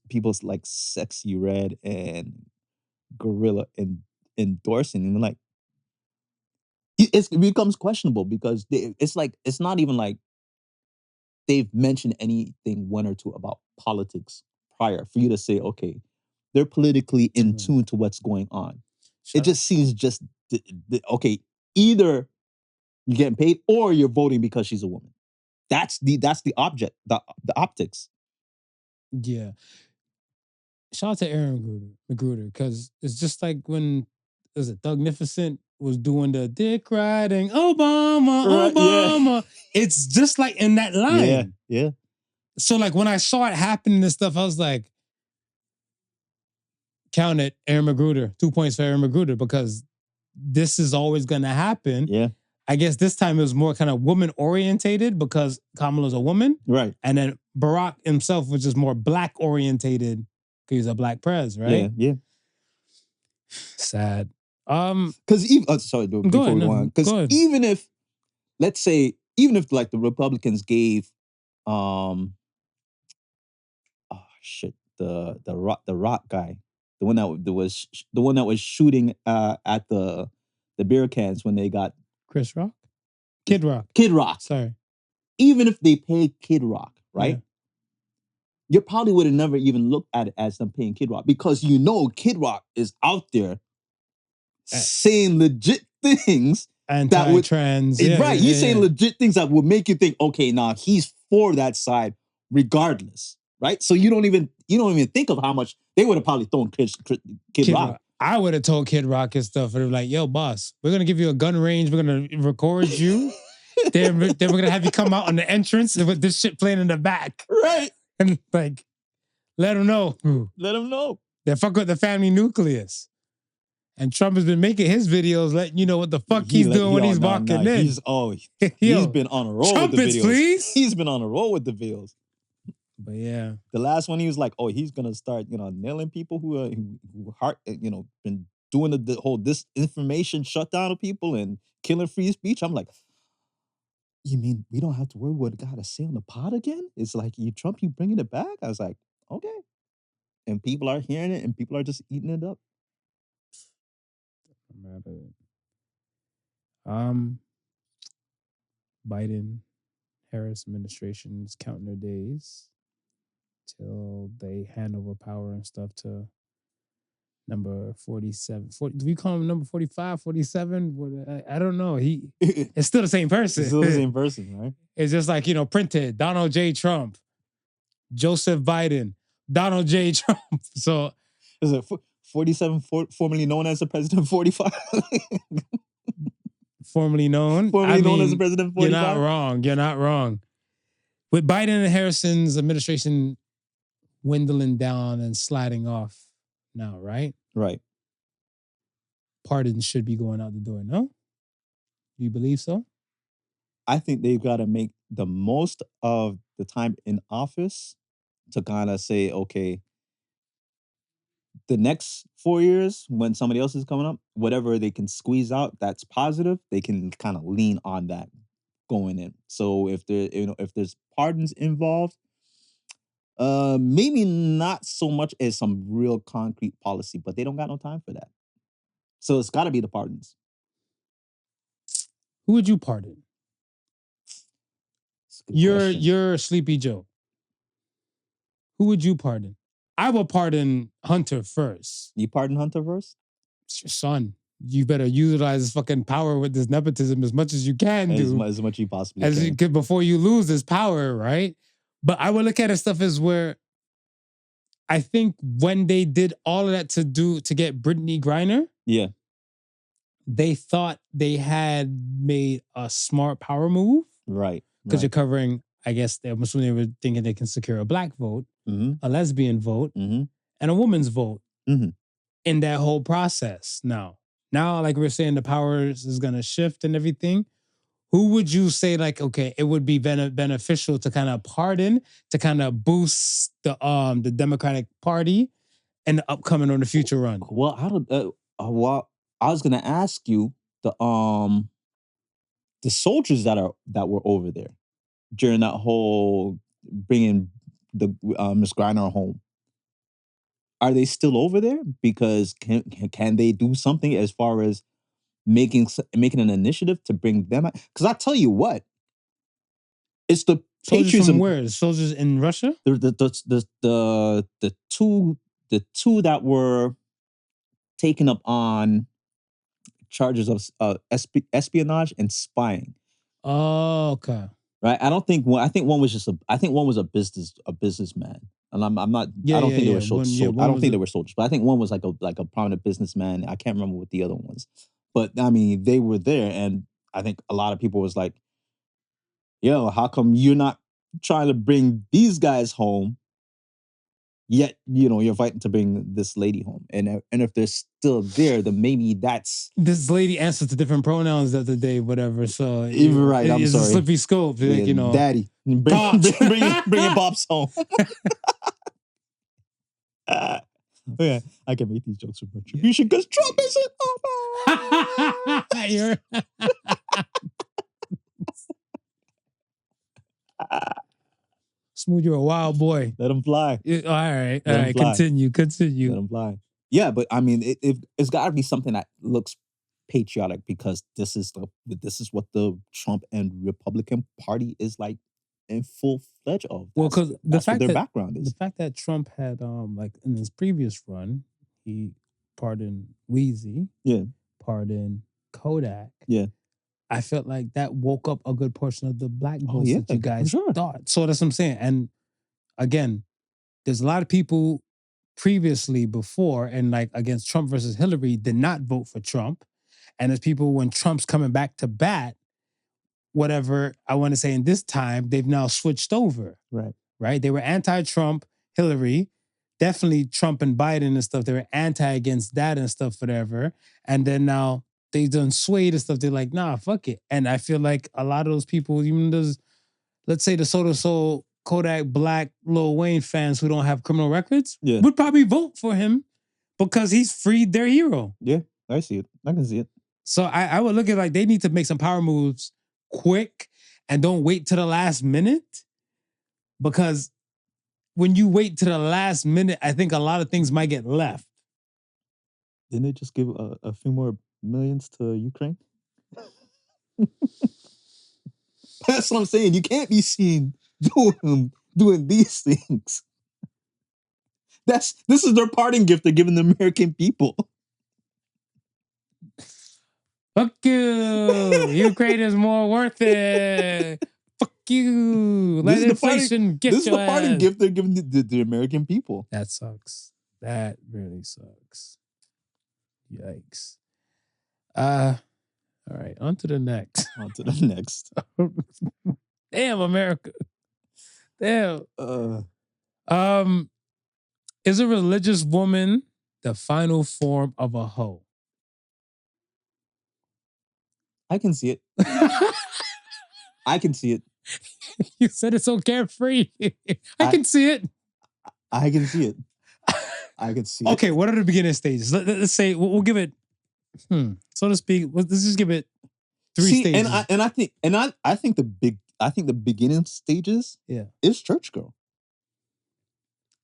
people's like Sexy Red and Gorilla endorsing, and like, it becomes questionable because it's like, it's not even like they've mentioned anything one or two about politics prior for you to say, okay, they're politically in tune to what's going on. It just seems just okay. Either you're getting paid or you're voting because she's a woman. That's the object, the optics. Yeah. Shout out to Aaron Magruder, because it's just like when Thugnificent was doing the dick riding Obama. Yeah. It's just like in that line. Yeah, yeah. So like when I saw it happening and stuff, I was like, count it, Aaron Magruder. 2 points for Aaron Magruder, because this is always going to happen. Yeah. I guess this time it was more kind of woman orientated because Kamala's a woman. Right. And then Barack himself was just more black orientated because he's a black prez, right? Yeah. Sad. Because even sorry, before we go on, because even if, let's say, even if like the Republicans gave, the rock guy, the one that was shooting at the beer cans when they got Chris Rock, Kid Rock. Sorry. Even if they paid Kid Rock, right? Yeah. You probably would have never even looked at it as them paying Kid Rock, because you know Kid Rock is out there saying legit things. Anti-trans. Right. He's saying legit things that would make you think, okay, now he's for that side regardless. Right? So you don't even think of how much they would have probably thrown Kid Rock. I would have told Kid Rock and stuff, and they're like, yo, boss, we're gonna give you a gun range, we're gonna record you. then we're gonna have you come out on the entrance with this shit playing in the back. Right. And like, let them know. Let them know. They fuck with the family nucleus. And Trump has been making his videos letting you know what the fuck he's doing when he's walking in. He's been on a roll with the videos. Please. He's been on a roll with the videos. But yeah. The last one, he was like, oh, he's going to start, nailing people who been doing the whole disinformation shutdown of people and killing free speech. I'm like, you mean we don't have to worry what God to say on the pod again? It's like, Trump, you bringing it back? I was like, okay. And people are hearing it and people are just eating it up. Biden, Harris administration's counting their days till they hand over power and stuff to number 47. Do we call him number 45, 47? I don't know. It's still the same person. It's still the same person, right? It's just like, printed Donald J. Trump, Joseph Biden, Donald J. Trump. So is it 47 formerly known as the President 45? Formerly known as the President 45? You're not wrong. With Biden and Harrison's administration dwindling down and sliding off now, right? Right. Pardons should be going out the door, no? Do you believe so? I think they've got to make the most of the time in office to kind of say, okay, the next 4 years, when somebody else is coming up, whatever they can squeeze out that's positive, they can kind of lean on that going in. So if if there's pardons involved, maybe not so much as some real concrete policy, but they don't got no time for that. So it's got to be the pardons. Who would you pardon? It's a good question. You're Sleepy Joe. Who would you pardon? I will pardon Hunter first. You pardon Hunter first? It's your son. You better utilize this fucking power with this nepotism as much as you can, dude. As much as you possibly can. You could before you lose this power, right? But I would look at it stuff as where I think when they did all of that to get Brittany Griner, Yeah. they thought they had made a smart power move. Right. Because you're covering, I guess, I'm assuming they were thinking they can secure a black vote, a lesbian vote, and a woman's vote in that whole process. Now, like we're saying, the powers is going to shift and everything. Who would you say, like, okay, it would be beneficial to kind of pardon, to kind of boost the Democratic Party and the upcoming or the future run? Well, I was gonna ask you the soldiers that were over there during that whole bringing the Miss Griner home. Are they still over there? Because can they do something as far as making an initiative to bring them out? Because I tell you what, it's the soldiers patriotism. From where? Soldiers in Russia? The two that were taken up on charges of espionage and spying. Oh, okay. Right. I think one was a businessman. And I'm not. I don't think they were soldiers. I don't think they were soldiers, but I think one was like a prominent businessman. I can't remember what the other one was, but I mean they were there, and I think a lot of people was like, "Yo, how come you're not trying to bring these guys home? Yet you're fighting to bring this lady home, and if they're still there, then maybe that's this lady answers to different pronouns the other day, whatever. So even right. I'm it's sorry. a slippery scope, Daddy, bring Pops home. Yeah, I can make these jokes for retribution because Trump isn't over. Smooth, you're a wild boy. Let him fly. All right. Continue. Let him fly. Yeah, but I mean, it's got to be something that looks patriotic because this is what the Trump and Republican Party is like in full fledged of. Well, because that's what their background is. The fact that Trump had like in his previous run, he pardoned Wheezy, pardoned Kodak, I felt like that woke up a good portion of the black votes that you guys thought. So that's what I'm saying. And again, there's a lot of people previously before and like against Trump versus Hillary did not vote for Trump. And there's people when Trump's coming back to bat, whatever I want to say in this time, they've now switched over. Right? They were anti-Trump, Hillary, definitely Trump and Biden and stuff. They were anti against that and stuff, whatever. And then now they've done swayed and stuff. They're like, nah, fuck it. And I feel like a lot of those people, even those, let's say the Soda Soul, Kodak Black, Lil Wayne fans who don't have criminal records, would probably vote for him because he's freed their hero. Yeah, I see it. I can see it. So I would look at like they need to make some power moves quick and don't wait to the last minute, because when you wait to the last minute, I think a lot of things might get left. Didn't they just give a few more millions to Ukraine? That's what I'm saying. You can't be seen doing these things. This is their parting gift they're giving the American people. Fuck you. Ukraine is more worth it. Fuck you. Let inflation get This is the parting gift they're giving the American people. That sucks. That really sucks. Yikes. All right, on to the next. Damn, America. Damn. Is a religious woman the final form of a hoe? I can see it. I can see it. You said it so carefree. I can see it. I can see it. I could see Okay, it. what are the beginning stages? Let's say we'll give it, so to speak. Let's just give it 3 stages. I think the beginning stages Yeah. is church girl.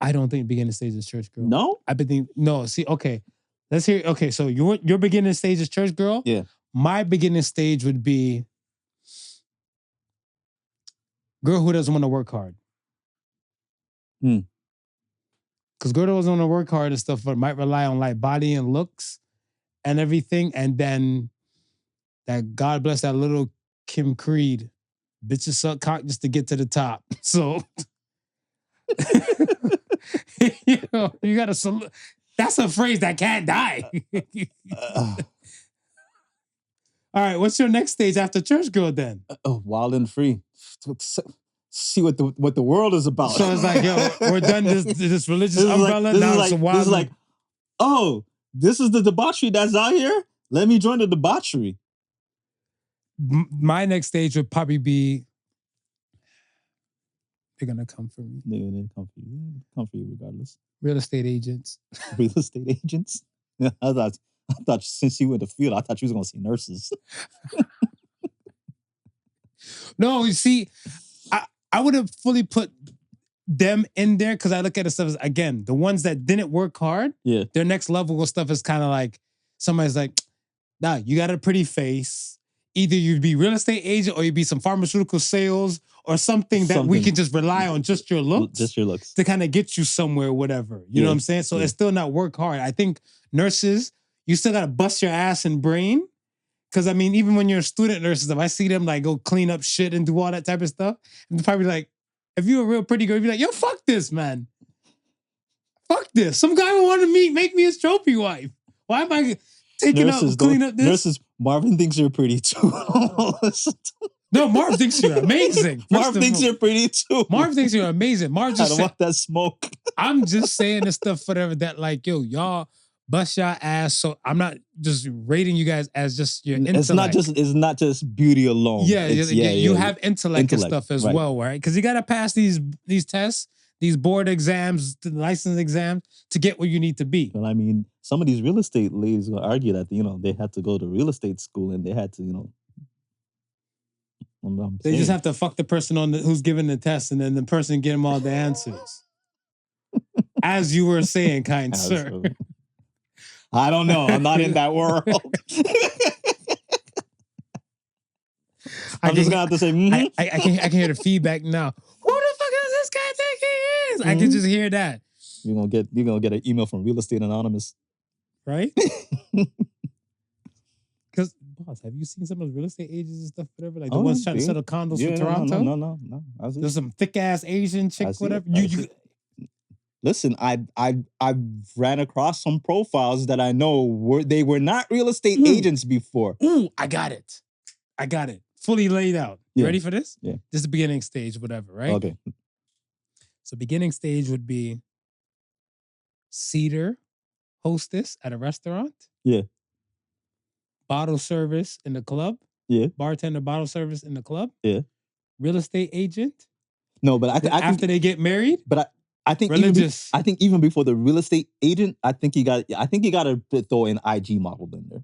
I don't think beginning stage is church girl. No? I think no. See, okay, let's hear. Okay, so your beginning stage is church girl. Yeah. My beginning stage would be girl who doesn't want to work hard. Because girl who doesn't want to work hard and stuff, but might rely on like body and looks and everything, and then that God bless that little Kim Creed, bitches suck cock just to get to the top. So. You got to that's a phrase that can't die. All right, what's your next stage after church girl then? Wild and free. See what the world is about. So it's like, yo, we're done this religious umbrella. Now it's a wild. This is like, oh, this is the debauchery that's out here? Let me join the debauchery. My next stage would probably be, they're gonna come for me. They're gonna come for you. Come for you regardless. Real estate agents. Real estate agents? I thought since you were in the field, I thought you was gonna see nurses. No, you see, I would have fully put them in there because I look at it stuff as, again, the ones that didn't work hard, their next level of stuff is kind of like, somebody's like, nah, you got a pretty face. Either you'd be real estate agent or you'd be some pharmaceutical sales or something that we can just rely on just your looks. Just your looks. To kind of get you somewhere, whatever. You know what I'm saying? So it's still not work hard. I think nurses, you still got to bust your ass and brain. Because I mean, even when you're a student nurses, if I see them like go clean up shit and do all that type of stuff, and they're probably like, if you're a real pretty girl, you'd be like, yo, fuck this, man. Fuck this. Some guy would want to make me his trophy wife. Why am I taking nurses, up, clean up this? Nurses, Marvin thinks you're pretty too. No, Marv thinks you're amazing. Marv thinks you're pretty too. Marv thinks you're amazing. Marv just I don't want that smoke. I'm just saying this stuff, whatever, that like, yo, y'all bust y'all ass. So I'm not just rating you guys as just your intellect. It's not just beauty alone. Yeah, you have intellect and stuff as well, right? Because you got to pass these tests, these board exams, the license exams to get where you need to be. Well, I mean, some of these real estate ladies will argue that, they had to go to real estate school and they had to, They just have to fuck the person who's giving the test and then the person get them all the answers. As you were saying, kind sir. I don't know. I'm not in that world. I'm just gonna have to say, I can hear the feedback now. Who the fuck is this guy think he is? I can just hear that. You're gonna get an email from Real Estate Anonymous. Right? Because, boss, have you seen some of those real estate agents and stuff, whatever? Like the ones trying to settle condos for Toronto? No. There's some thick ass Asian chick, whatever. Listen, I ran across some profiles that I know they were not real estate agents before. Ooh, I got it. Fully laid out. You ready for this? Yeah. This is the beginning stage, whatever, right? Okay. So beginning stage would be Cedar hostess at a restaurant. Yeah. Bottle service in the club. Yeah. Bartender bottle service in the club. Yeah. Real estate agent. No, but I think after they get married. But I think religious. Even before the real estate agent, I think you got to throw an IG model in there.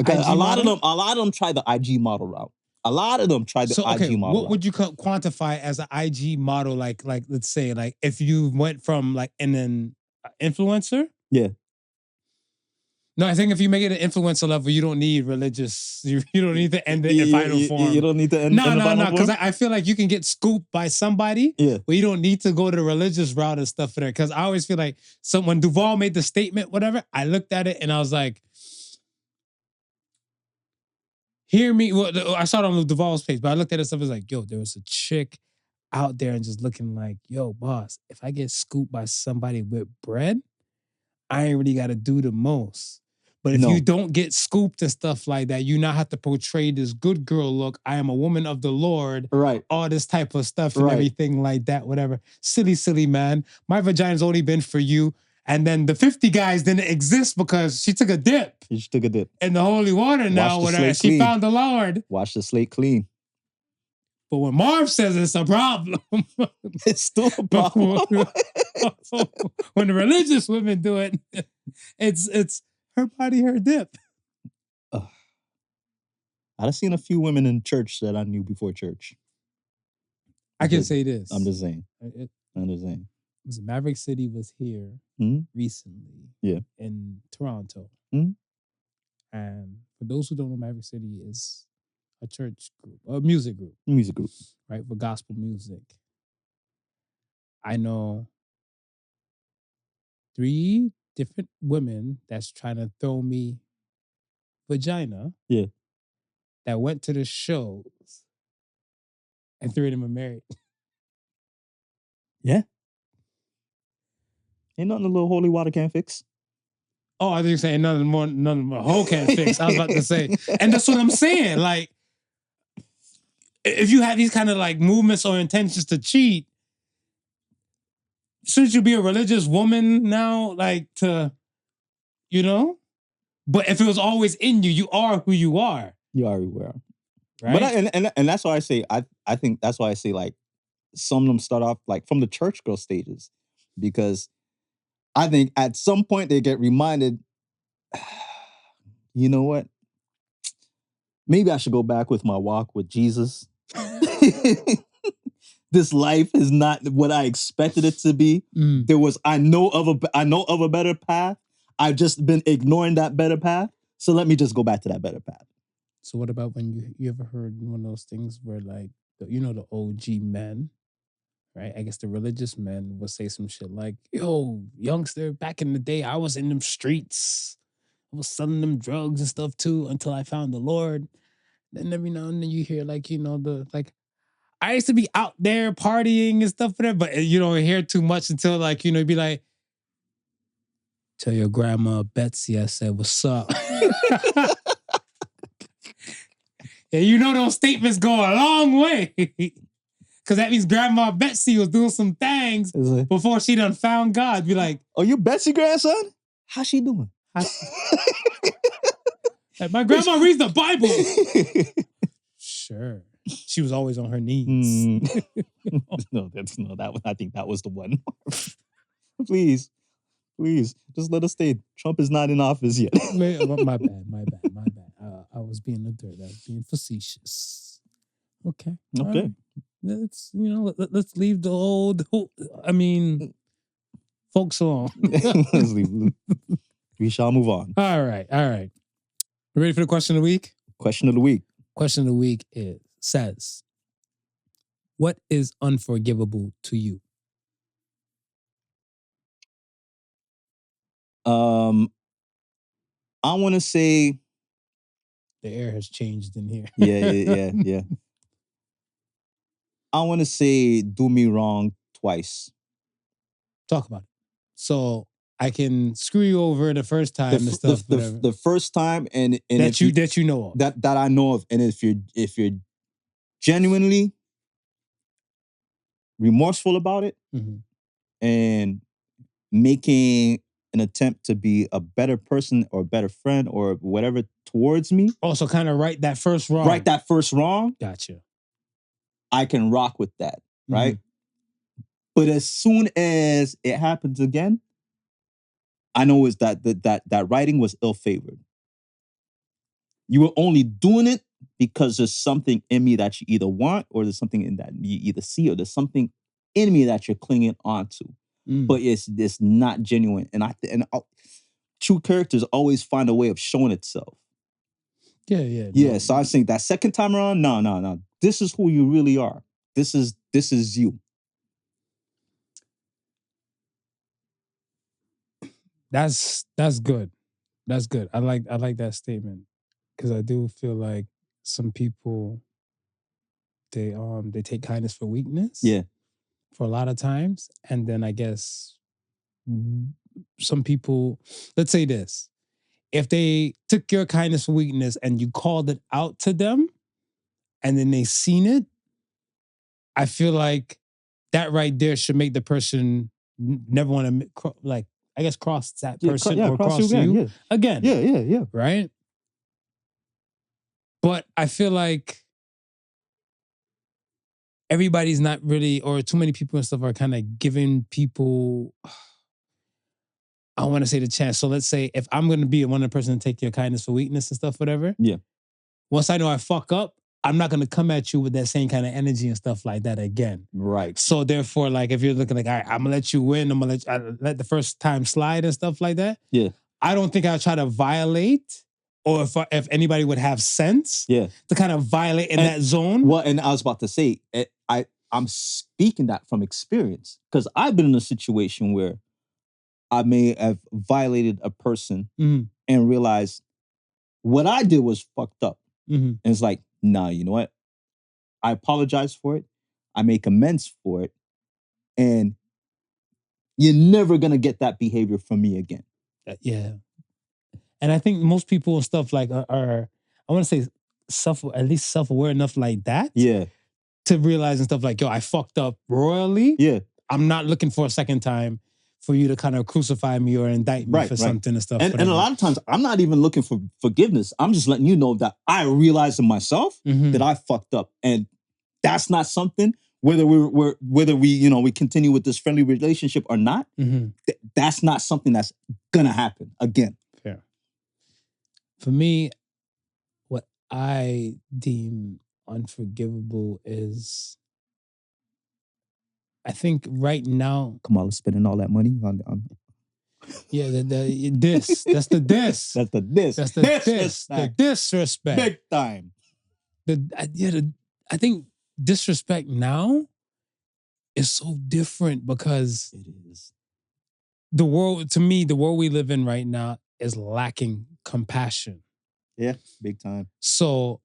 Okay, a lot of them try the IG model route. A lot of them tried the IG model. What would you quantify as an IG model? Like let's say like if you went from like an influencer. Yeah. No, I think if you make it an influencer level, you don't need religious. You don't need to end it in final form. You don't need to end No, form? because I feel like you can get scooped by somebody. Yeah. But you don't need to go to the religious route and stuff for there. Because I always feel like when Duval made the statement, whatever, I looked at it and I was like, hear me. Well, I saw it on Duval's page, but I looked at it and stuff. I was like, yo, there was a chick out there and just looking like, yo, boss, if I get scooped by somebody with bread, I ain't really got to do the most. But if you don't get scooped and stuff like that, you now have to portray this good girl look. I am a woman of the Lord. Right. All this type of stuff and everything like that, whatever. Silly, man. My vagina's only been for you. And then the 50 guys didn't exist because she took a dip. She took a dip. In the holy water now, whatever. She found the Lord. Wash the slate clean. But when Marv says it's a problem, It's still a problem. when the religious women do it, it's her body, her dip. I've seen a few women in church that I knew before church. I can say this. I'm just saying. It Was Maverick City was here Mhm. recently. Yeah. In Toronto. Mhm. And for those who don't know, Maverick City is a church group, a music group. Music group. Right, for gospel music. I know 3 different women that's trying to throw me vagina. Yeah. That went to the shows, and 3 of them are married. Yeah. Ain't nothing a little holy water can't fix. Oh, I think you're saying none of them a hoe can't fix. I was about to say, and that's what I'm saying. Like, if you have these kind of like movements or intentions to cheat, shouldn't you be a religious woman now? Like to, you know? But if it was always in you, you are who you are. You are who you are. Right? But and that's why I say I think that's why I say like some of them start off like from the church girl stages, because I think at some point they get reminded, you know what? Maybe I should go back with my walk with Jesus. This life is not what I expected it to be. I know of a better path. I've just been ignoring that better path. So let me just go back to that better path. So what about when you ever heard one of those things where like, the OG men, right? I guess the religious men would say some shit like, yo, youngster, back in the day, I was in them streets. I was selling them drugs and stuff too until I found the Lord. Then every now and then you hear like, I used to be out there partying and stuff like that, but you don't hear too much until like, you'd be like, tell your grandma Betsy I said, what's up? Yeah, those statements go a long way. Because that means Grandma Betsy was doing some things before she done found God. Be like, oh, you Betsy grandson? How's she doing? Like, my grandma reads the Bible. Sure. She was always on her knees. No, that one. I think that was the one. Please, just let us stay. Trump is not in office yet. My bad. I was being a dirt. I was being facetious. Okay. Right. Let's leave the old. Folks alone. Let's leave. We shall move on. All right. Ready for the question of the week? Question of the week. Question of the week says, what is unforgivable to you? I want to say the air has changed in here. Yeah. I want to say do me wrong twice. Talk about it. So I can screw you over the first time and stuff. The first time and that you know of. That I know of. And if you're genuinely remorseful about it and making an attempt to be a better person or a better friend or whatever towards me. Also kind of right that first wrong. Right that first wrong. Gotcha. I can rock with that, right? But as soon as it happens again, I know is that writing was ill-favored. You were only doing it because there's something in me that you either want or there's something in that you either see or there's something in me that you're clinging onto. But it's not genuine. And true characters always find a way of showing itself. Yeah. No. So I think that second time around, no. This is who you really are. This is you. That's good. That's good. I like that statement because I do feel like some people they take kindness for weakness. Yeah. For a lot of times, and then I guess some people, let's say this, if they took your kindness for weakness and you called it out to them, and then they seen it, I feel like that right there should make the person never want to cross that person or cross you again. Yeah. Right? But I feel like everybody's not really, or too many people and stuff are kind of giving people, I want to say, the chance. So let's say if I'm going to be one of the person to take your kindness for weakness and stuff, whatever. Yeah. Once I know I fuck up, I'm not going to come at you with that same kind of energy and stuff like that again. Right. So therefore, like if you're looking like, all right, I'm gonna let you win, I'm gonna let the first time slide and stuff like that. Yeah. I don't think I'll try to violate, or if anybody would have sense, Yeah. to kind of violate in that zone. Well, and I was about to say, I'm speaking that from experience because I've been in a situation where I may have violated a person Mhm. and realized what I did was fucked up. Mhm. And it's like, nah, you know what? I apologize for it. I make amends for it. And you're never going to get that behavior from me again. Yeah. And I think most people and stuff like are I want to say at least self-aware enough like that. Yeah. To realize and stuff like, yo, I fucked up royally. Yeah. I'm not looking for a second time for you to kind of crucify me or indict me for something and stuff. And a lot of times I'm not even looking for forgiveness. I'm just letting you know that I realized in myself that I fucked up. And that's not something, whether we continue with this friendly relationship or not, that's not something that's gonna happen again. Fair. For me, what I deem unforgivable is, I think right now, Kamala spending all that money on yeah, the diss. That's the diss. That's the diss. That's the diss. The disrespect. Big time. I think disrespect now is so different because It is. the world we live in right now is lacking compassion. Yeah, big time. So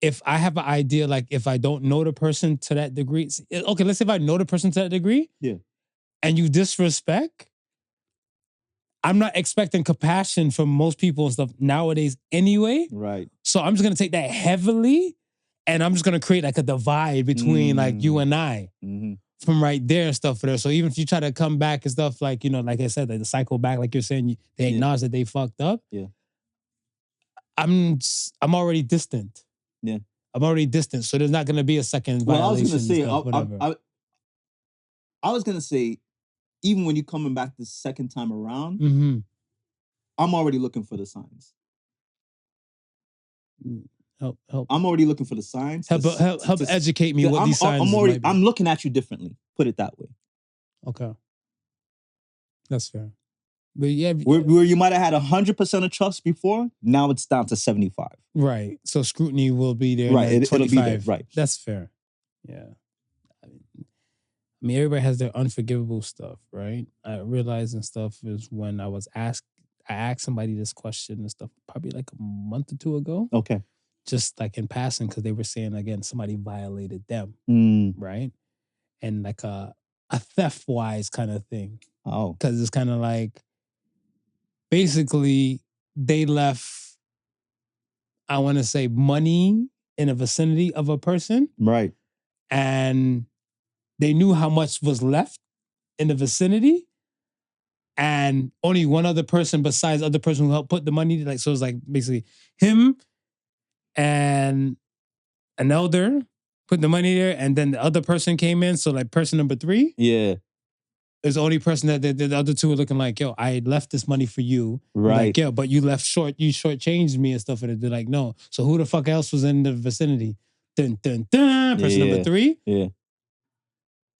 if I have an idea, like if I don't know the person to that degree, okay, let's say if I know the person to that degree, yeah, and you disrespect, I'm not expecting compassion from most people and stuff nowadays anyway. Right. So I'm just gonna take that heavily, and I'm just gonna create like a divide between like you and I from right there and stuff for there. So even if you try to come back and stuff like, like I said, like the cycle back, like you're saying, they acknowledge that they fucked up. Yeah. I'm already distant. Yeah. I'm already distant. So there's not gonna be a second violation. Well, I was gonna say, stuff, I was gonna say, even when you're coming back the second time around, I'm already looking for the signs. Help. I'm already looking for the signs. Help educate me what these signs might be. I'm looking at you differently. Put it that way. Okay. That's fair. But yeah, where you might have had 100% of trust before, now it's down to 75. Right. So scrutiny will be there. Right. It'll be there. Right. That's fair. Yeah. I mean, everybody has their unforgivable stuff, right? I realized and stuff is when I asked somebody this question and stuff probably like a month or two ago. Okay. Just like in passing, because they were saying again somebody violated them, right? And like a theft wise kind of thing. Oh. Because it's kind of like basically they left, I want to say, money in the vicinity of a person. Right. And they knew how much was left in the vicinity. And only one other person besides the other person who helped put the money, like, so it's like basically him and an elder put the money there, and then the other person came in. So like person number 3. Yeah. Is the only person that the other two are looking like, yo, I left this money for you. Right. Like, yo, but you shortchanged me and stuff. And they're like, no. So who the fuck else was in the vicinity? Dun, dun, dun. Person number 3. Yeah.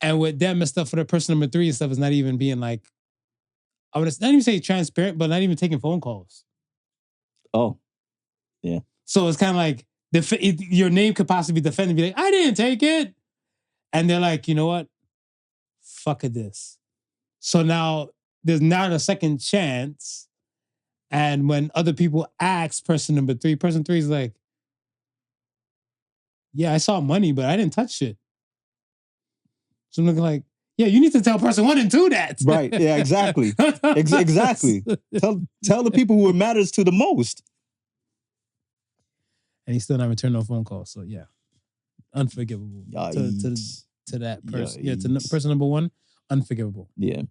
And with them and stuff for the person number 3 and stuff is not even being like, I would not even say transparent, but not even taking phone calls. Oh. Yeah. So it's kind of like your name could possibly be defended, be like, I didn't take it. And they're like, you know what? Fuck it this. So now there's not a second chance. And when other people ask person number 3, person 3 is like, yeah, I saw money, but I didn't touch it. So I'm looking like, yeah, you need to tell person 1 and 2 that. Right. Yeah, exactly. Exactly. Tell the people who it matters to the most. And he's still not returning no phone calls. So yeah, unforgivable to that person. Yeah, to person number 1, unforgivable. Yeah.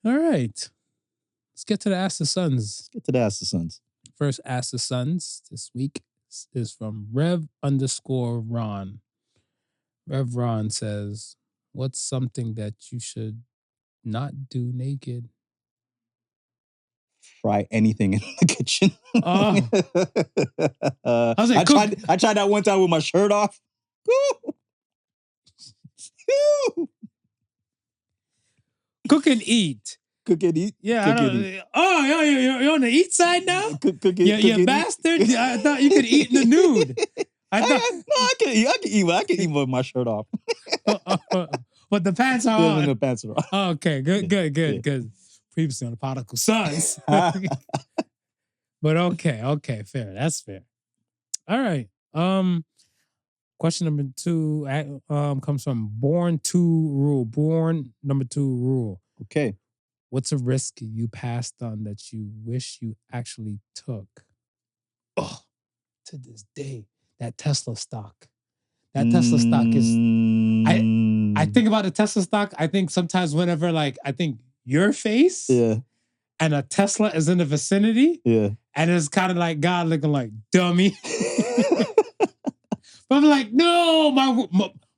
All right. Let's get to the Ask the Sons. First Ask the Sons this week is from Rev_Ron. Rev Ron says, "What's something that you should not do naked?" Fry anything in the kitchen. Oh. I was like, I tried that one time with my shirt off. Cook and eat. Cook and eat. Yeah, cook I and don't. eat. Oh, you're on the eat side now. Cook and You bastard! I thought you could eat in the nude. I thought. I can eat. I can eat with my shirt off. But the pants are Yeah, on. the pants are on. Oh, okay, good. Yeah. Previously on the Podical Sons. But okay, fair. That's fair. All right. Question number 2 comes from Born number 2 rule. Okay. What's a risk you passed on that you wish you actually took? Oh, to this day, that Tesla stock. That Tesla stock is. I think about the Tesla stock. I think sometimes whenever I think your face and a Tesla is in the vicinity, and it's kind of like God looking like dummy. But I'm like, no,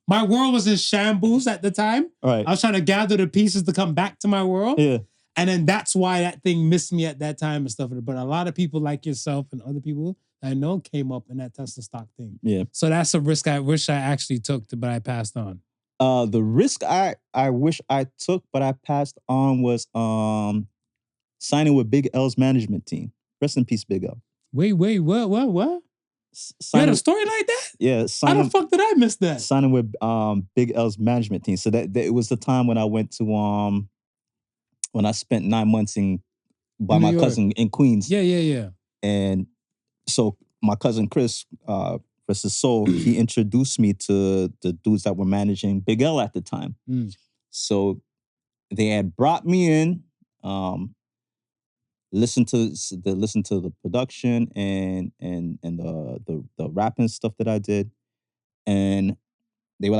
my world was in shambles at the time. Right. I was trying to gather the pieces to come back to my world. Yeah. And then that's why that thing missed me at that time and stuff. But a lot of people like yourself and other people I know came up in that Tesla stock thing. Yeah. So that's a risk I wish I actually took, but I passed on. The risk I wish I took, but I passed on was signing with Big L's management team. Rest in peace, Big L. Wait, what? You had a story like that? Yeah. How the fuck did I miss that? Signing with Big L's management team. So that it was the time when I went to when I spent 9 months by my cousin in Queens. Yeah. And so my cousin Chris, rest his soul, he introduced me to the dudes that were managing Big L at the time. So they had brought me in, listen to the production and the rapping stuff that I did, and they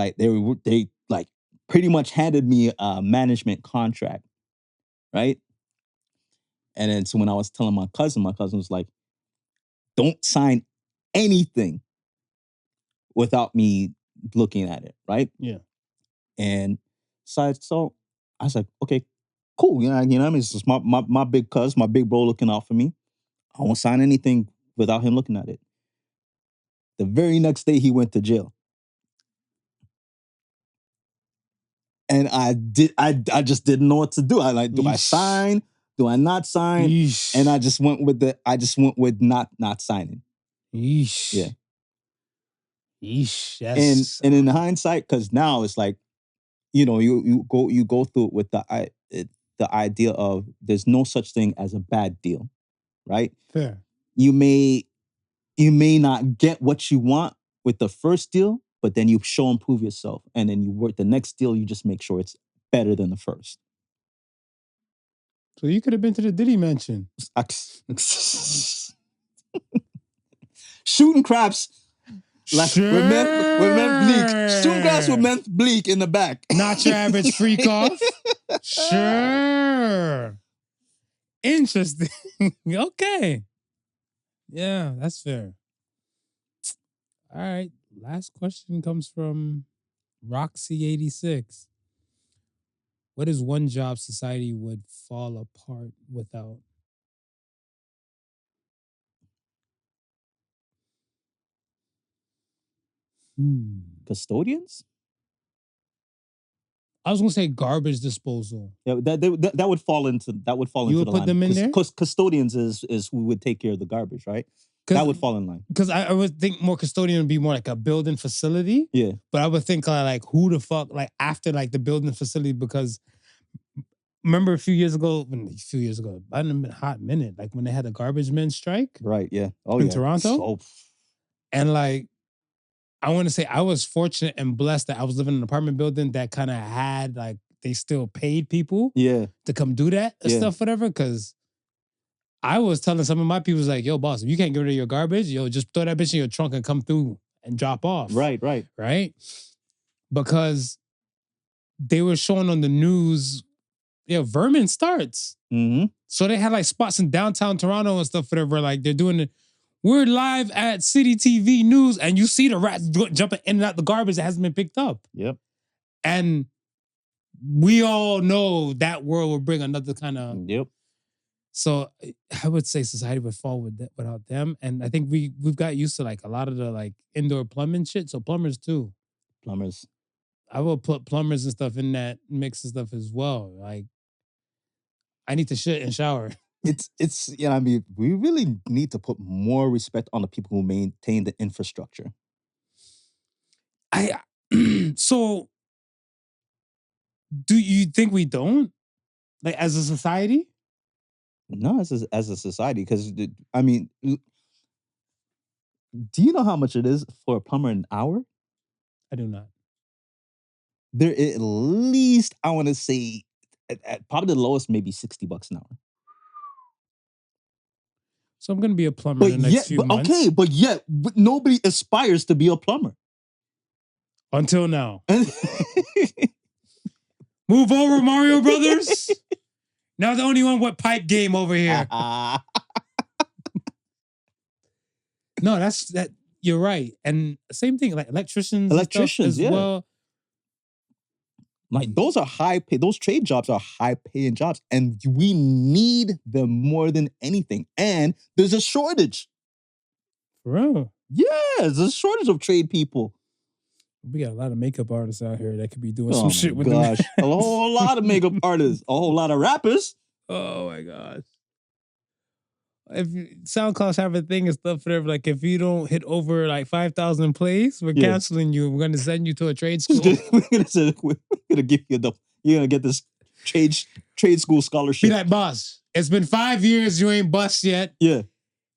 pretty much handed me a management contract, right? And then so when I was telling my cousin was like, "Don't sign anything without me looking at it," right? Yeah. And so I was like, okay, cool. You know what I mean? It's just my big cuz, my big bro looking out for me. I won't sign anything without him looking at it. The very next day he went to jail. And I just didn't know what to do. I like, do I sign? Do I not sign? And I just went with not signing. Yeesh. Yeah. Yeesh. And in hindsight, because now it's like, you know, you go through it with the idea of there's no such thing as a bad deal, right? Fair. You may not get what you want with the first deal, but then you show and prove yourself, and then you work the next deal. You just make sure it's better than the first. So you could have been to the Diddy mansion. Shooting craps. Like with meth bleak. Shooting craps with meth bleak in the back. Not your average freak off. Sure. Interesting. Okay. Yeah, that's fair. All right. Last question comes from Roxy86. What is one job society would fall apart without? Custodians? I was gonna say garbage disposal. Yeah, that would fall into You would put them in there? Because custodians is who would take care of the garbage, right? That would fall in line. Because I would think more custodian would be more like a building facility. Yeah. But I would think like who the fuck, like after like the building facility, because remember a few years ago, I didn't been a hot minute, like when they had the garbage men strike. Right, yeah. In Toronto. And like, I want to say I was fortunate and blessed that I was living in an apartment building that kind of had like, they still paid people to come do that and stuff, whatever. Because I was telling some of my people, like, yo, boss, if you can't get rid of your garbage, yo, just throw that bitch in your trunk and come through and drop off. Right. Because they were showing on the news, vermin starts. Mm-hmm. So they had like spots in downtown Toronto and stuff, whatever. Like they're doing it We're live at City TV News, and you see the rats jumping in and out the garbage that hasn't been picked up. Yep. And we all know that world will bring another kind of. Yep. So I would say society would fall without them. And I think we've got used to like a lot of the like indoor plumbing shit. So plumbers too. Plumbers. I will put plumbers and stuff in that mix and stuff as well. Like I need to shit and shower. It's you know, I mean, we really need to put more respect on the people who maintain the infrastructure. So do you think we don't? Like as a society? No, as a society, because I mean, do you know how much it is for a plumber an hour? I do not. There at least, I want to say, at probably the lowest, maybe $60 an hour. So I'm gonna be a plumber in the next few months. Okay, but yet nobody aspires to be a plumber until now. Move over, Mario Brothers. Now the only one with pipe game over here. No, that. You're right, and same thing like electricians as yeah. well. Like those are high pay. Those trade jobs are high paying jobs, and we need them more than anything. And there's a shortage. For real? Yeah, there's a shortage of trade people. We got a lot of makeup artists out here that could be doing some shit with them. A whole lot of makeup artists, a whole lot of rappers. Oh my gosh. If SoundCloud have a thing and stuff, whatever, like if you don't hit over like 5,000 plays, we're canceling you. We're gonna send you to a trade school. we're gonna give you you're gonna get this trade school scholarship. Be like, boss, it's been 5 years, you ain't bust yet. Yeah.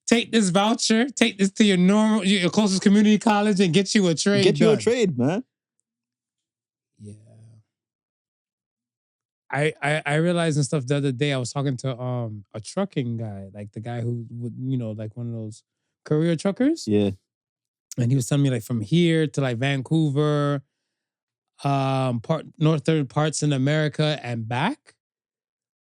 Take this voucher, take this to your closest community college and get you a trade. Get you a trade, man. Yeah. I realized and stuff the other day. I was talking to a trucking guy, like the guy who would, like one of those courier truckers. Yeah. And he was telling me like from here to like Vancouver, northern parts in America and back.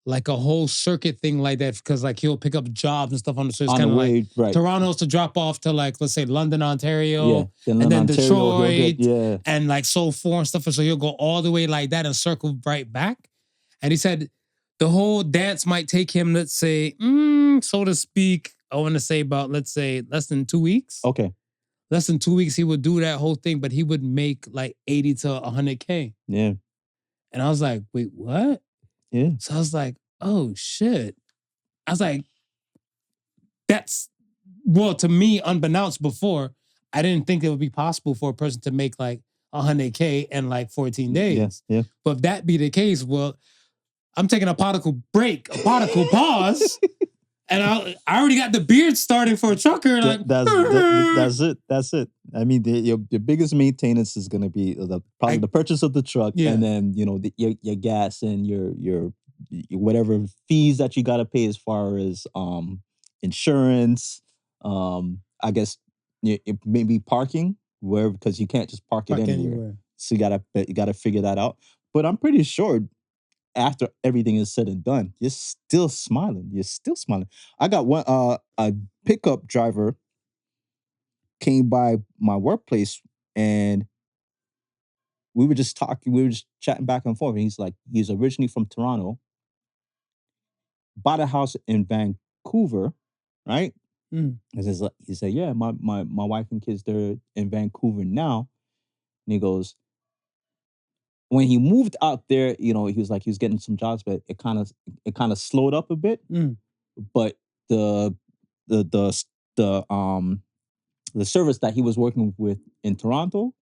Like a whole circuit thing like that, because like he'll pick up jobs and stuff on the street. It's kind of like right. Toronto's to drop off to like, let's say London, Ontario, yeah. and then Ontario, Detroit, and like so forth and stuff. So he'll go all the way like that and circle right back. And he said the whole dance might take him, let's say, so to speak, I want to say about, let's say, less than 2 weeks. Okay. Less than 2 weeks, he would do that whole thing, but he would make like 80 to 100K. Yeah. And I was like, wait, what? Yeah. So I was like, oh shit. I was like, to me, unbeknownst before, I didn't think it would be possible for a person to make like 100K in like 14 days. Yeah. But if that be the case, well, I'm taking a Podical break, a Podical pause, and I already got the beard starting for a trucker. Like that's it. I mean, your biggest maintenance is going to be probably the purchase of the truck, and then your gas and your whatever fees that you got to pay as far as insurance. I guess maybe parking because you can't just park it anywhere. So you gotta figure that out. But I'm pretty sure after everything is said and done, you're still smiling. I got one a pickup driver came by my workplace and we were just talking, we were just chatting back and forth. And he's originally from Toronto, bought a house in Vancouver, right? Mm. He said, yeah, my wife and kids, they're in Vancouver now. And he goes, when he moved out there, he was getting some jobs, but it kind of slowed up a bit. Mm. But the service that he was working with in Toronto,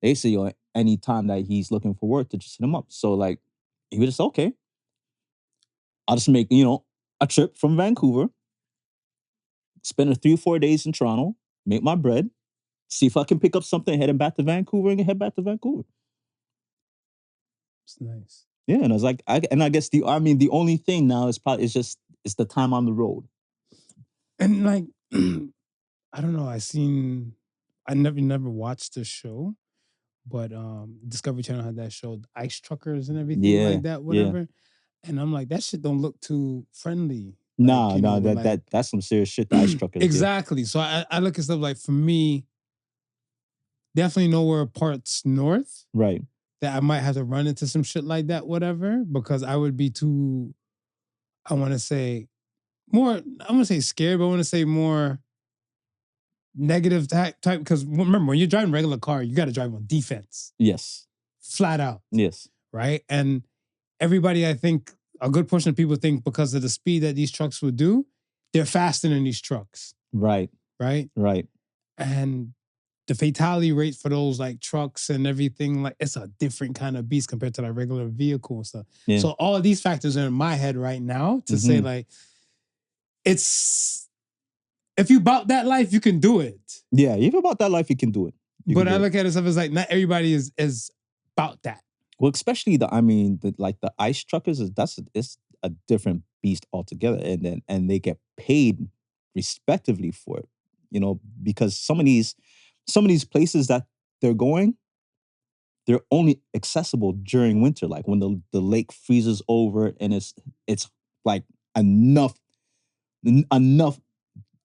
they say any time that he's looking for work to just hit him up. So like he was just okay. I'll just make a trip from Vancouver, spend 3 or 4 days in Toronto, make my bread, see if I can pick up something, heading back to Vancouver and head back to Vancouver. It's nice. Yeah, and I was like, I guess the only thing now is probably it's the time on the road. And like, I don't know. I never watched the show, but Discovery Channel had that show, Ice Truckers and everything like that, whatever. Yeah. And I'm like, that shit don't look too friendly. Nah, you know, nah, with, like- that's some serious shit the ice truckers do. Exactly. So I look at stuff like, for me, definitely nowhere parts north Right. that I might have to run into some shit like that, whatever, because I would be too, I want to say more, I want to say scared, but I want to say more negative type, because remember, when you're driving a regular car, you got to drive on defense, Yes. flat out, Yes. right? And everybody, I think, a good portion of people think because of the speed that these trucks would do, they're faster than these trucks, Right. right? Right. And the fatality rate for those like trucks and everything, like it's a different kind of beast compared to like regular vehicle and stuff. Yeah. So all of these factors are in my head right now to say Mhm. like, it's, if you bought that life, you can do it. Yeah, if you're about that life, you can do it. You But can do I it. look at it stuff as like, not everybody is about that. Well, especially the ice truckers it's a different beast altogether, and they get paid respectively for it, you know, because some of these places that they're going, they're only accessible during winter, like when the lake freezes over and it's like enough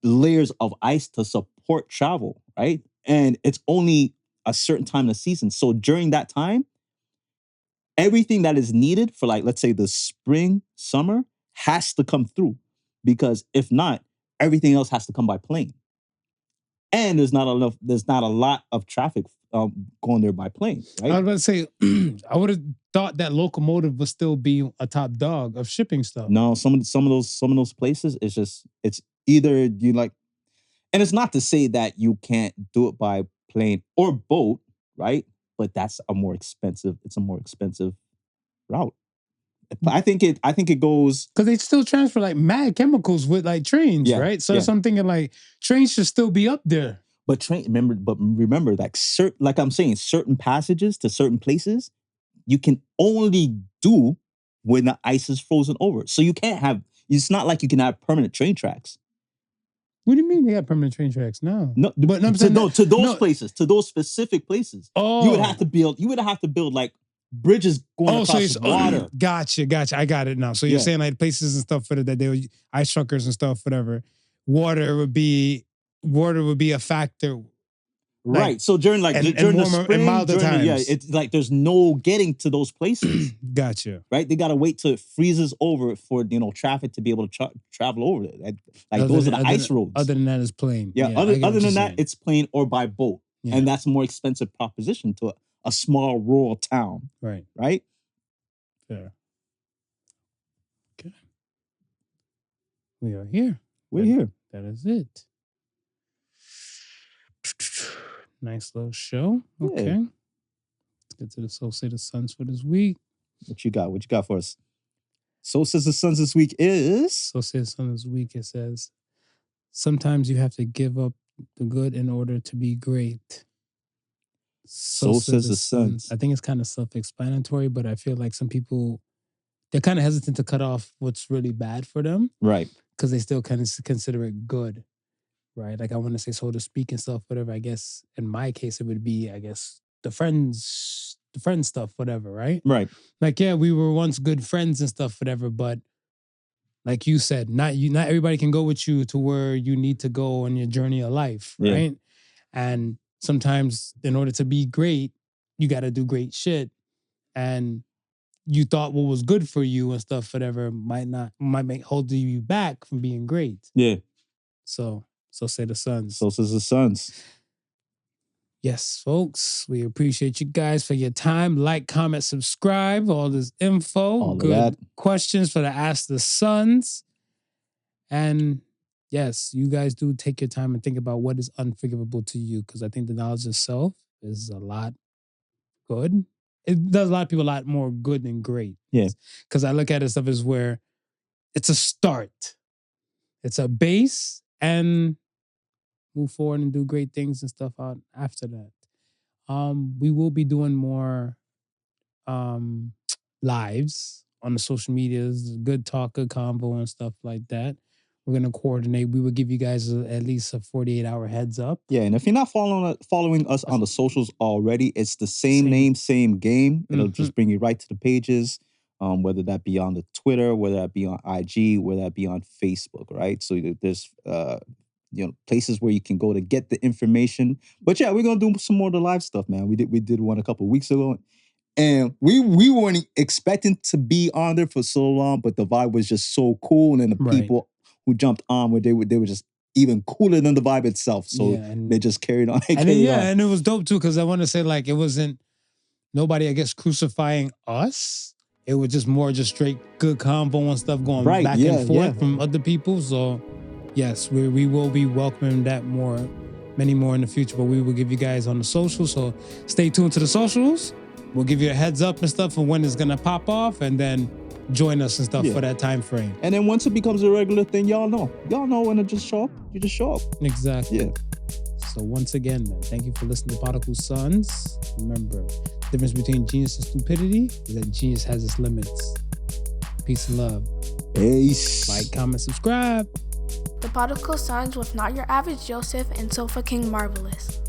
layers of ice to support travel, right? And it's only a certain time of the season. So during that time, everything that is needed for, like, let's say the spring, summer has to come through, because if not, everything else has to come by plane. And there's not a lot of traffic going there by plane, I was right? about to say, I would have thought that locomotive would still be a top dog of shipping stuff. No, some of those places, it's either you like, and it's not to say that you can't do it by plane or boat, right? But it's a more expensive route. I think it goes. Because they still transfer like mad chemicals with like trains, Yeah, right? So yeah. that's what I'm thinking, like trains should still be up there. But remember, like I'm saying, certain passages to certain places, you can only do when the ice is frozen over. So you can't have. It's not like you can have permanent train tracks. What do you mean they got permanent train tracks now? No, but I'm to saying those places, to those specific places. Oh, You would have to build like bridges going across water. Gotcha. I got it now. So you're Yeah. saying like places and stuff for that they would, ice truckers and stuff, whatever. Water would be a factor. Right. So during and during the warmer and spring, milder times. it's like there's no getting to those places. Gotcha. Right? They gotta wait till it freezes over for traffic to be able to travel over it. Like those are the ice roads. Other than that, it's plane. Yeah. I Other get what than you're that, saying. it's plane or by boat, Yeah. and that's a more expensive proposition to a small rural town. Right. Right? Fair. Okay. We are here. We're here. That is it. Nice little show. Yeah. Okay. Let's get to the So Say the Suns for this week. What you got? What you got for us? So Says the Suns this week is. So Say the Suns this week, it says, sometimes you have to give up the good in order to be great. So Says the Suns. I think it's kind of self-explanatory, but I feel like some people, they're kind of hesitant to cut off what's really bad for them. Right. Because they still kind of consider it good. Right. Like I want to say, so to speak and stuff, whatever. I guess in my case, it would be, I guess, the friends stuff, whatever. Right. Right. Like, yeah, we were once good friends and stuff, whatever. But like you said, not everybody can go with you to where you need to go on your journey of life. Right. Yeah. And sometimes in order to be great, you got to do great shit. And you thought what was good for you and stuff, whatever, might hold you back from being great. Yeah. So say the Suns. So Says the Suns. Yes, folks, we appreciate you guys for your time. Like, comment, subscribe, all this info. All of good that. questions for the Ask the Suns. And yes, you guys do take your time and think about what is unforgivable to you, because I think the knowledge of self is a lot good. It does a lot of people a lot more good than great. Yeah. Because I look at it stuff as where it's a start. It's a base, and move forward and do great things and stuff out after that. We will be doing more lives on the social medias, good talk, good convo and stuff like that. We're gonna coordinate. We will give you guys at least a 48-hour heads up. Yeah, and if you're not following us on the socials already, it's the same name, same game. It'll just bring you right to the pages. whether that be on the Twitter, whether that be on IG, whether that be on Facebook, right? So there's places where you can go to get the information. But yeah, we're gonna do some more of the live stuff, man. We did one a couple of weeks ago, and we weren't expecting to be on there for so long, but the vibe was just so cool, and then the Right. people who jumped on, where they were just even cooler than the vibe itself. So Yeah, and- they just carried on. And then, and it was dope too, because I want to say, like, it wasn't nobody, I guess, crucifying us. It was just more just straight good convo and stuff going Right, back yeah, and forth yeah. from other people. So yes, we will be welcoming that many more in the future, but we will give you guys on the socials. So stay tuned to the socials. We'll give you a heads up and stuff for when it's gonna pop off, and then join us and stuff Yeah. for that time frame. And then once it becomes a regular thing, y'all know when to just show up. You just show up. Exactly. Yeah. So once again, man, thank you for listening to Podical Sons. Remember, the difference between genius and stupidity is that genius has its limits. Peace and love. Peace. Like, comment, subscribe. The Podical Sons with Not Your Average Joseph and Sofa King Marvelous.